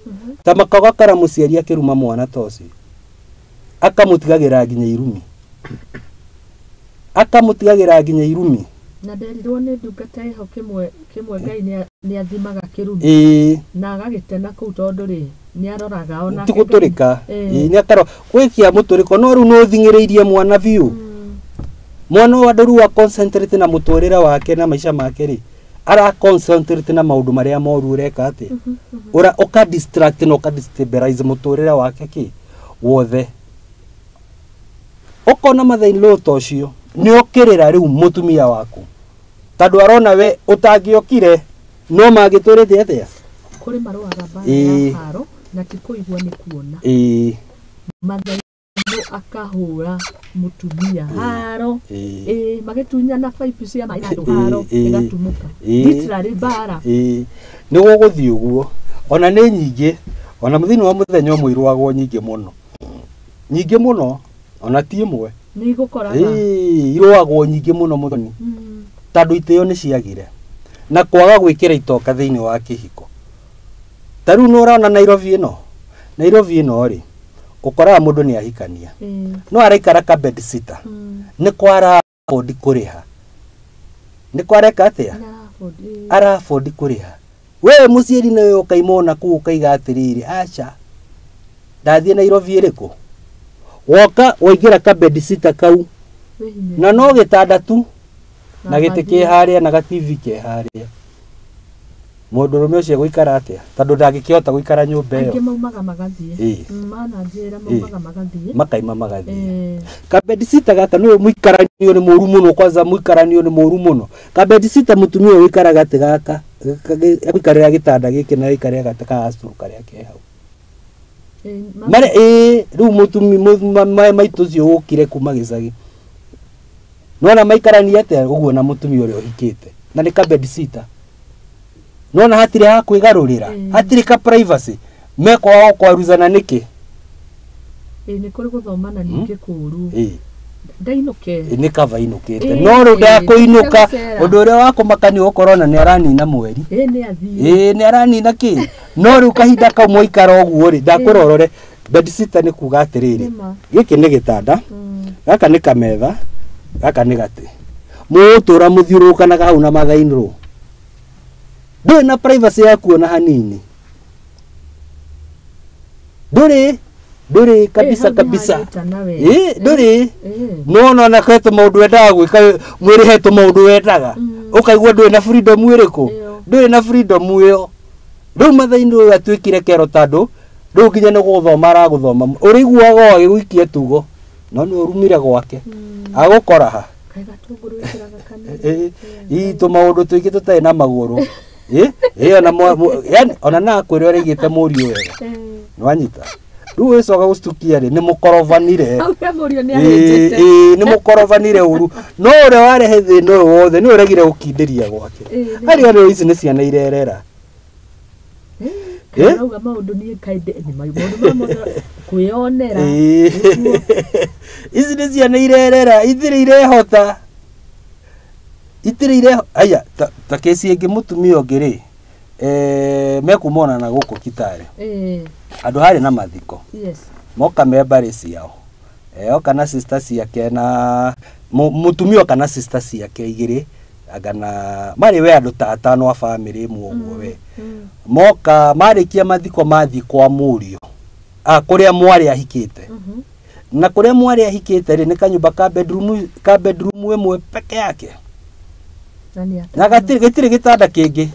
ta makagakara muciari akiruma mwana toci akamutigagira nginya irumi na nderirwo ni ndungata iho kimwe Ngai ni athimaga kirumi na agagitena kuu tondu ri ni aroraga ona tiguturika ni akaro gwikia muturiko no ru no thingiriirie mwana biu mwana wa ndoru wa concentrate na muturira wake na maisha make ri ara concentrate na maundu maria moru ureka ati ura uka distract no ka destabilize muturira wake ki wothe ukona mathaini loto cio ni okirira riu mutumia waku tandu arona we utangiokire no magiturite atia kuri maruaga bara ya haro na tikuigua ni kuona mathaini akahura mutumia haro magitunya na pipe cia mai andu haro igatumuka literally bara ni guguthi uguo ona ni nyingi ona muthini wa muthenya mwirwagwo nyingi muno ona ti imwe ni gukoraga irwagwo nyingi muno muthoni tandu iteo ni ciagire na kwaga gwikira itoka thiini wa kihiko taru no rona Nairobi ino ri ukora mundu ni ahikania no araikara ka bed sitter ni kwara afford kuriha ni kwareka atia ara afford kuriha we muciari nawe ukaimona ku ukaiga atiriri acha ndathie Nairobi iriku woka woigira ka bed sitter kau na no gitanda tu na gitike haria na ga TV ke haria mundu rume ucio guikara atia tandu ndangikihota guikara nyumba iyo maumaga magathie mana njira maumaga magathie makaima magathie ka bed sitter gaka no muikaranio ni muru muno kwanza muikaranio ni muru muno ka bed sitter mutumia guikara gati gaka guikarira gitanda giki na guikarira gati ka asturu karia ke hau mare riu mutumia maitu cio gukire kuma gicagi nona maikarania atia uguo na mutumia uria uhikite na ni ka bed sitter nona hatire ha kwigarurira hatire ka privacy meko wao kwaruzana niki ni kuri guthomana ningi kuru ndainuke ni kava inukite no ru ndakuinuka undu uria wako makani ukorona ni aranina mweri ni athie ni aranina ki no ru kahinda ka moikara oguo ri ndakurorore bed sitter ni kuga atiriri giki ni gitanda gaka ni kametha gaka ni gati mutura muthiurukanaga hau na mathainru nduri na privacy yaku ona hanini nduri kabisa nduri no na kwetu maundu wendaga gwika mwiri hetu maundu wendaga ukaigua nduri na freedom iriku nduri na freedom iyo riu mathainru atuikire kero tandu riu nginya ni guthoma araguthoma uriguaga agiguikia tugo no ni urumire gwake agukora ha itu maundu tuingi tutai na maguru ona yani ona na kwire urigite murio wega nwanyita riu icoga gustukia ri ni mukorovanire ni mukorovanire uru no ure warehe thina uyu wothe ni uregire gukindiria gwake hari ono ici ni ciana irerera Rauga maundu ni kaide ni maundu kwionera ici ni ciana irerera ithire irehota itire aya ta kesi ingi mutumia ongiri mekumona na guku Kitale andu hari na mathiko moka membari ciao oka na sister ciake na mutumia kana sister ciake igiri agana mari we andu ta atano a family muoguo we moka marikia mathiko mathi kwa murio kuria mwari ahikite na kuria mwari ahikite ri ni kanyumba ka bedroom imwe peke yake na gatire gitanda kingi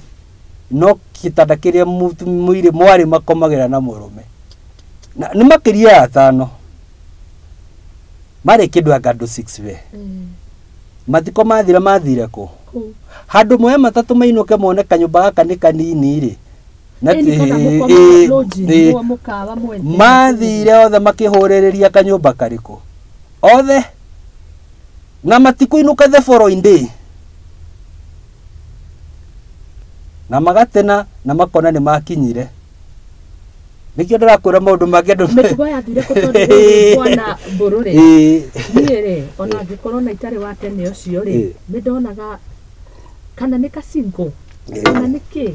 no kitanda kiria muire mwari makomagira na murume na ni makiria atano mari kindu agando 6 we mathiko mathire ko handu mwe matatu mainuke mone kanyumba gaka ni kanini ri na mathire othe makihorereria kanyumba kariko othe na matikuinuka the following day na magatena na makona ni makinyire nikio ndirakwira maundu mangĩ andũ mĩtugo yathire kũtondũ bwana Mbũrũri niĩ ona angĩkorwo na itarĩ wa tene ũcio rĩ nĩndonaga kana nĩ kacingo kana nĩkĩ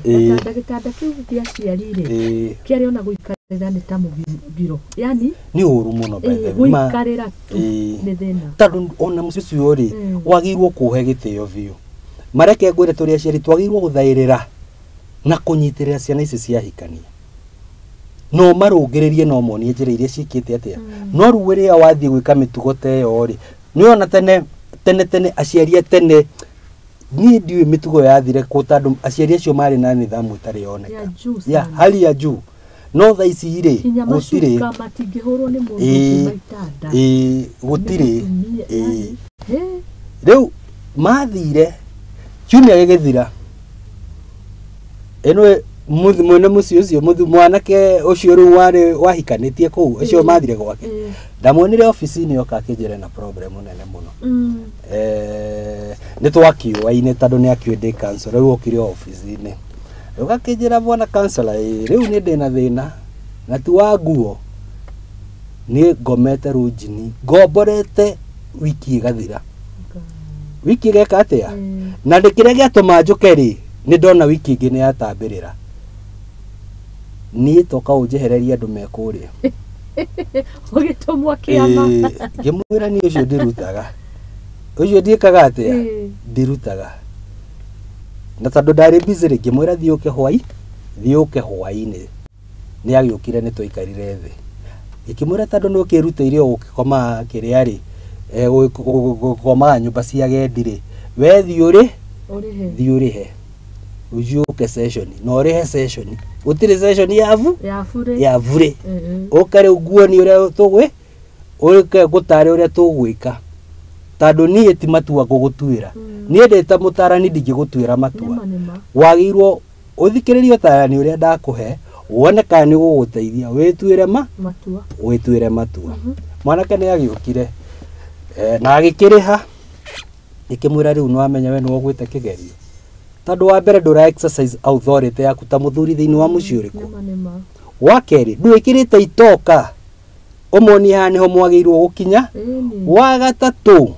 gĩtanda kĩu gĩa aciari rĩ kĩarĩ ona gũikarĩra nĩ ta mũgiro yani nĩ ũru mũno bethe gũikarĩra tu nĩ thĩna tondũ ona mũciĩ ũcio rĩ wagĩrĩirwo kũhe gĩtĩo biũ mareke ngwĩre tũrĩ aciari twagĩrĩirwo gũthaĩrĩra na kũnyitĩrĩra ciana ici ciahikania no marũngĩrĩrie no monie njĩra iria ciĩkĩte atia no rĩu rĩrĩa wathiĩ gwĩka mĩtugo ta ĩyo rĩ nĩona tene aciari tene niĩ ndiũĩ mĩtugo yathire kũ tondũ aciari acio marĩ na nĩthamu ĩtarĩ yoneka ya hali ya juu no thaa ici rĩ gũtirĩ matingĩhũrwo nĩ mũndũ maitanda gũtirĩ rĩu mathire kiumia gĩgĩthira ĩno mwene muci ucio mwanake ucio ru wahikanĩtie kũu acio mathire gwake ndamuonire office-inĩ yoka akĩnjĩra na problem nene mũno nĩ twakiuaine tondũ nĩ akĩũĩ ndĩ council rĩu okire office-inĩ ũgakĩnjĩra bwana councilor rĩu nĩ ndĩna thĩna na ti wa nguo nĩ ngomete rũnjini ngomborete wiki ĩgathira wiki ĩgeka atĩa na ndĩkĩrĩa gĩatũma njũke rĩ nĩ ndona wiki ĩngĩ nĩ yatambĩrĩra niĩ toka ũnjehereria andũ mekũrĩa ũgĩtũmwo kĩama ngĩmwĩra niĩ ũcio ndĩrutaga ũcio ndiĩkaga atĩa ndirutaga na tondũ ndarĩ busy rĩ ngĩmwĩra thiũke hwaĩ-inĩ nĩ agĩũkire nĩ twaikarire thĩ ngĩmwĩra tondũ nĩ ũkĩrutĩire ũgĩkoma kĩrĩa rĩ gũkomaga nyũmba cia agendi rĩ we thiĩ ũrĩhe ujuke session no ũrĩhe session gũtirĩ session ya bure ũkare ũguo ni ũrĩa tũgwĩ ũrĩke gũtarĩ ũrĩa tũgwĩka tondũ niĩ ti matua ngũgũtuĩra niĩ ndĩta mũtarani ndingĩgũtuĩra matua wagĩrĩirwo ũthikĩrĩrie ũtarani ũrĩa ndakũhe wone kana nĩ gũgũteithia wĩtuĩre matua mwanake nĩ agĩũkire na agĩkĩrĩha ikĩmwĩra rĩu nĩwamenya we nĩwogwĩte kĩgerio tondũ wa mbere ndũra exercise authority yaku ta mũthuri thĩinĩ wa mũciĩ ũrĩkũ wa kerĩ ndwĩkĩrĩte itoka ũmoni haha nĩho mwagĩrĩirwo gũkinya wa gatatũ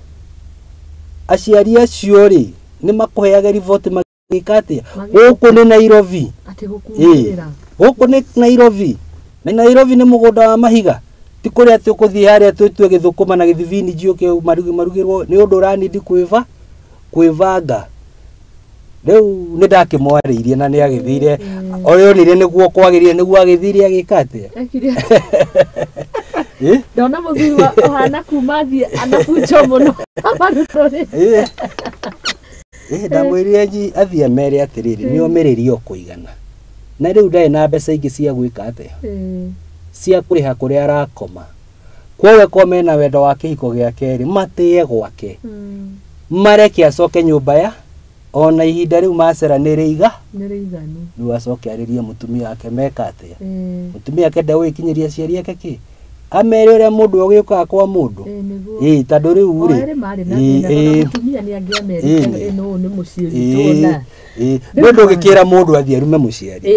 aciari acio rĩ nĩ makũheaga riboti magĩka atĩa gũkũ nĩ Nairobi gũkũ nĩ Nairobi na Nairobi nĩ mũgũnda wa mahiga ti kũrĩa atĩ ũkũthiĩ harĩa twĩtue gĩthũkũma na gĩthibini njiũke marugĩrwo nĩ ũndũ ũranindi kwĩvanga rĩu nĩ ndakĩmwarĩirie na nĩ agĩthire oyonire nĩguo kwagĩrĩire nĩguo agĩthire agĩka atĩa ndona mũthuri ũhana kuma thiĩ anabujo mũno ndamwĩrire athiĩ mere atĩrĩrĩ nĩ omĩrĩrio kũigana na rĩu ndarĩ na mbeca ingĩ cia gwĩka atĩa cia kũrĩha kũrĩa arakoma kwowe ko mena wendo wa kĩhiko gĩake rĩ matĩe gwake mareke acoke nyũmba ya ona ihinda rĩu macera nĩ rĩiganu rĩu acoke arĩrie mũtumia wake meka atĩa mũtumia wake ndegũgĩkinyĩria aciari ake kĩ amere ũrĩa mũndũ ũgĩũkaga kwa mũndũ tondũ rĩu rĩ mũtumia nĩ angĩamerĩte ĩno nĩ mũciĩ witũ mũndũ ũgĩkĩra mũndũ athiĩ arume mũciari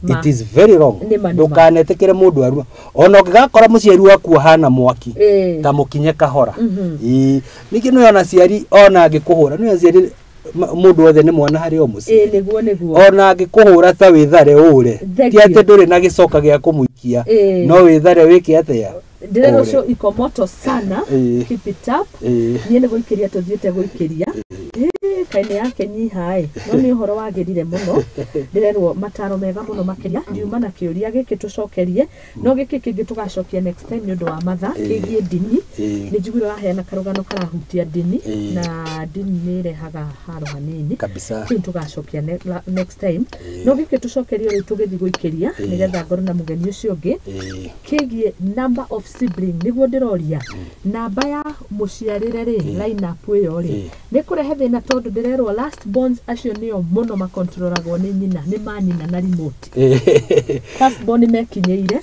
it is very wrong ndũkanetĩkĩre mũndũ arume ona ũngĩgakora mũciari waku ahana mwaki ta mũkinye kahora ningĩ nĩ ona aciari ona angĩkũhũra nĩ aciari mũndũ othe nĩ mwana harĩ o mũciĩ ona angĩkũhũra ta wĩthare ũre ti atĩ ndũrĩ na gĩcoka gĩa kũmũikia no wĩthare wĩke atĩa Ndirero show iko moto sana. Keep it up. Niene guikiria tuthiete guikiria. Kaine yake nyihai. No ni uhoro wagirire muno. Ndirero mataro mega muno makiria. Nyuma na kiuria giki tucokerie. No giki kingi tugacokia next time nyondo wa matha kigie dini. Ni njiguira waheana karugano karahutia dini na dini ni rehaga haro hanini. Kabisa. Kintu tugacokia next time. No giki tucokerie ri tugithi guikiria nigetha ngoro na mugeni ucio ungi. Kigie number of sibling niguo ndiroria. Namba ya muciarire ri line up iyo ri. Ni kurehe thina tondu ndirerwo last bonds acio nio muno makontrolagwo ni nyina ni manyina na remote. First born mekinyeire.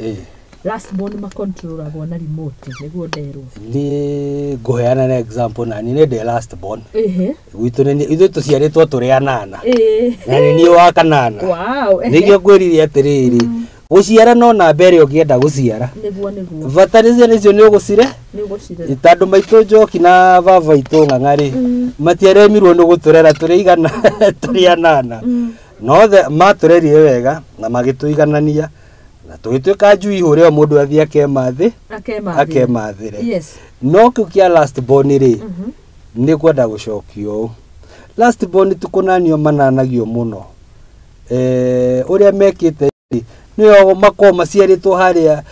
Last born makontrolagwo na remote niguo nderwo. Ni ngoheana na example na ni the last born. Gwitu ni ithu tuciaritwo turi anana. Na ni wa kanana. Wow. Nigio ngwirire atiriri. Guciara no na mbere ukienda guciara. Niguo. Vatanicio nicio ni ugucire. Itandu maitu njoki na vava itu ngangari. Matiaremirwo ni guturera turi igana turi anana. No the maturerire wega na magituiganania. Na tugituika njui ihuri o mundu athie akemathi. Akemathire. Yes. No kukia last born ri. Ni kwenda gucokio. Last born tukunanio mananagio muno. Uria mekite niyo mako maciaritwo haria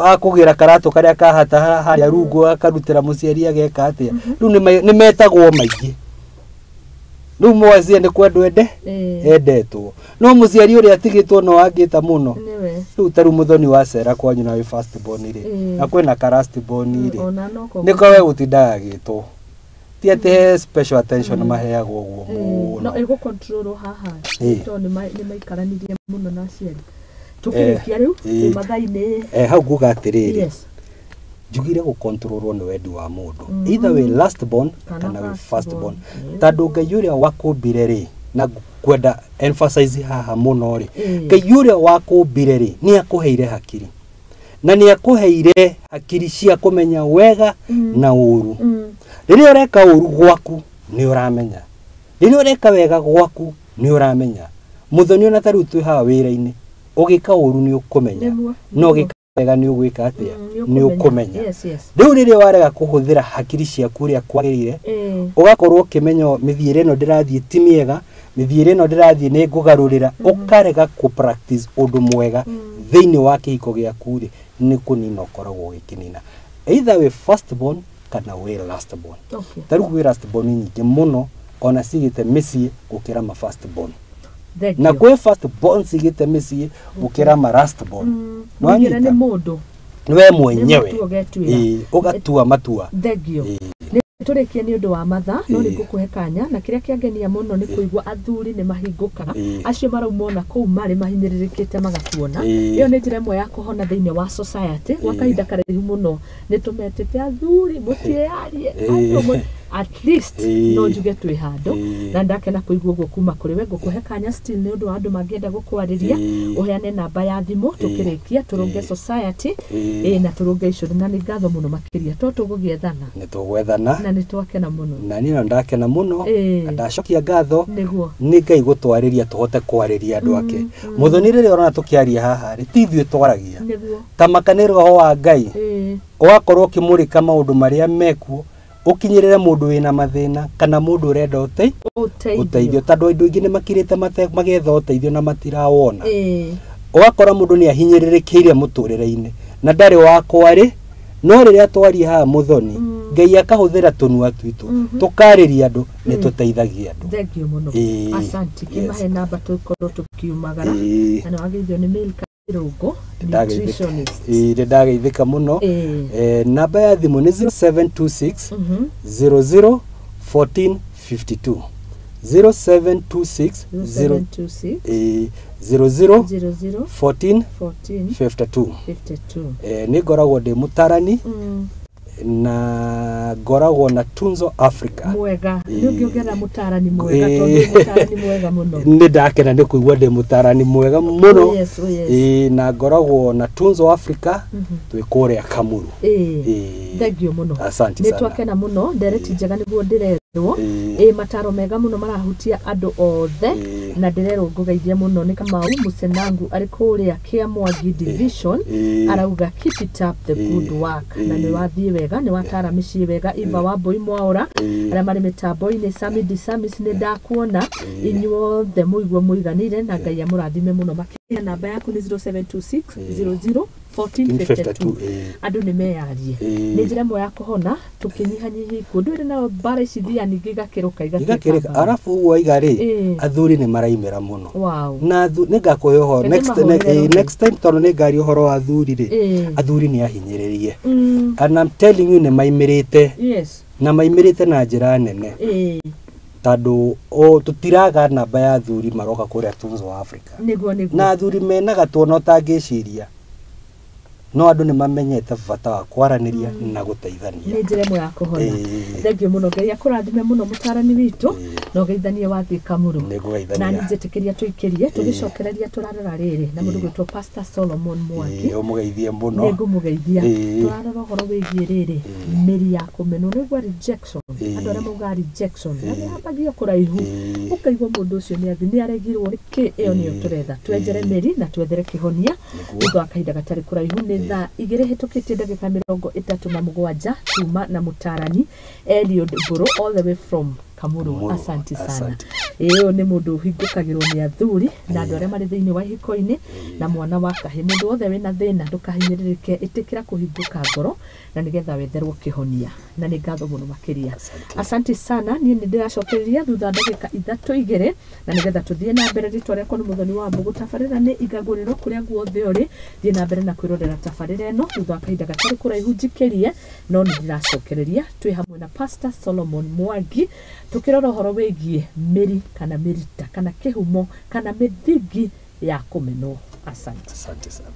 akugira karatu karia kahata haria rungu akarutira muciari ageka atia riu ni metagwo maingi riu mwazie ni kwendu endetwo no muciari uria atigitwo no angita muno riu taru muthoni wa cera kwanyu na first born ri na kwina ka last born ri niko we gutindaga gitwo ti ate special attention maheagwo guo no ego control haha to ni maikaranirie muno na ciari tukirikia riu mathaini hau nguga atiriri njugire gu controlwo ni wendi wa mundu either we last born kana we first born tandu ngai uria wakumbire ri na kwenda emphasize haha muno ri ngai uria wakumbire ri ni akuheire hakiri na ni akuheire hakiri cia kumenya wega na uru riria ureka uru gwaku ni uramenya riria ureka wega gwaku ni uramenya muthoni ona tariu twi hawa wira-ini ugika uru ni ukumenya no ugika wega ni ugwika atia ni ukumenya riu riria warega kuhuthira hakiri ciaku ria kwagirire ugakorwo ukimenya mithiire ino ndirathie ti miega mithiire ino ndirathie ni ngugarurira ukarega ku practice undu mwega thiini wa kihiko giaku ri ni kunina ukoragwo ugikinina either we first born kana we last born tariu we last born nyingi muno ona cigite micii gukira ma first born na kwe first born cigite micii gukira ma last born no ni mundu we mwenyewe ugatua matua thegio turikia ni undu wa matha no ni ngukuhe kanya na kiria kiangenia muno ni kuigwa athuri ni mahingukaga acio maraumona kou mari mahinyiririkite magatuona iyo ni njira imwe ya kuhona thiini wa society wakahinda karaihu muno ni tumetete athuri mutiearie at least no njuge twi handu na ndakena kuigwa guo kuma kuri we ngukuhe kanya still ni undu wa andu mangienda gukwariria uheane namba ya thimu tukirikia turunge society na turunge icuri na ni ngatho muno makiria to tugugiethana ni tugwethana na ni twakena muno na ni no ndakena muno ndacokia ngatho ni ngai gutwariria tuhote kwariria andu ake muthoni riria urona tukiaria haha ri ti thwe twaragia ta makaniro ho wa ngai ugakorwo kimurika maundu maria mekuo ukinyirire mundu wina mathina kana mundu urenda uteithio tandu andu ingi ni makirite magetha uteithio na matirawona ugakora mundu ni ahinyirikiire muturire-ini na ndari wakwa ri no riria twari haha muthoni ngai akahuthira tunua twitu tukariria andu ni tuteithagia andu thegio muno asante kimahe namba tukorwo tukiumagara ana wagithio ni mail Rogo nutritionist ndageithika muno namba ya thimu ni 0726 00 14 52 0726 00 14 52 ni ngoragwo ndi mutarani na ngoragwo na Tunzo Africa mwega ngiongera mutarani mwega tondu mutarani mwega muno ni ndakena ni kuigwa ndi mutarani mwega muno na ngoragwo na Tunzo Africa twi kuria Kamuru thegio muno asante sana ni twakena muno ndereti njega niguo ndire mataro mega muno marahutia andu othe na ndirero ngugeithia muno ni Kamau Musenangu ari kuria kia Mwangi division arauga keep it up the good work na ni wathie wega ni watara micii wega Iva wa Boy Mwaura ara mari mitambo-ini Sami Disamis ni ndakuona inyuothe muigwo muiganire na Ngai amurathime muno makiria. Namba yaku ni 0726 00 1452 andu ni meyarie ni njira mwe ya kuhona tukinyihanyihi kundu ri na bare cithia ningi gakiruka igakirika arafu waiga ri athuri ni maraimera muno wow na ningakuyoho next time tono ni ngari uhoro wa athuri ri athuri ni ahinyiririe and I'm telling you ni maimirite na maimirite na njira nene tado tutiraga namba ya athuri maroka kuria Tunzo wa Africa na athuri mena gatwona utangiciria no andu ni mamenyete bata wa kwaraniria na guteithania ni njira mwe ya kuhona. Thengio muno Ngai akurathime muno mutarani witu no geithanie wathi Kamuru na nijetikiria tuikirie tugicokereria turarora riri na mundu gwitwo Pastor Solomon Mwangi umugeithie muno ni ngumugeithia turarora horo wigie riri miri ya kumeno nigwa rejection andu aria mauga rejection na hambagio kuraihu ukaigwa mundu ucio ni athi ni aregirwo ki iyo niyo turetha twenjere miri na twethere kihonia ndu akahinda gatari kuraihu ni thaa igire hitukitie ndagika 37 tuma na mutarani Eliud Buru all the way from Kamuru. Asante sana. Iyo ni mundu hingukagirwo ni athuri na andu aria mari thiini wa IHIKO-INI na mwana wa kahi mundu othe wina thina ndukahinyiririke itikira kuhinguka ngoro na nigetha wetherwo kihonia na ni ngatho muno makiria. Asante sana. Ni ndiracokereria thutha ndagika 3 igire na nigetha tuthie na mbere ritwa riakwa ni muthoni wa mbugu tabarira ni igaguriro kuria guothe uri thie na mbere na kwirorera tabarira eno thutha kahinda gatari kuraihu njikirie no ni ndiracokereria twi hamwe na Pastor Solomon Mwangi tukirora horo wigie miri kana mirita kana kihumo kana mithingi ya kumenwo. Asante sana.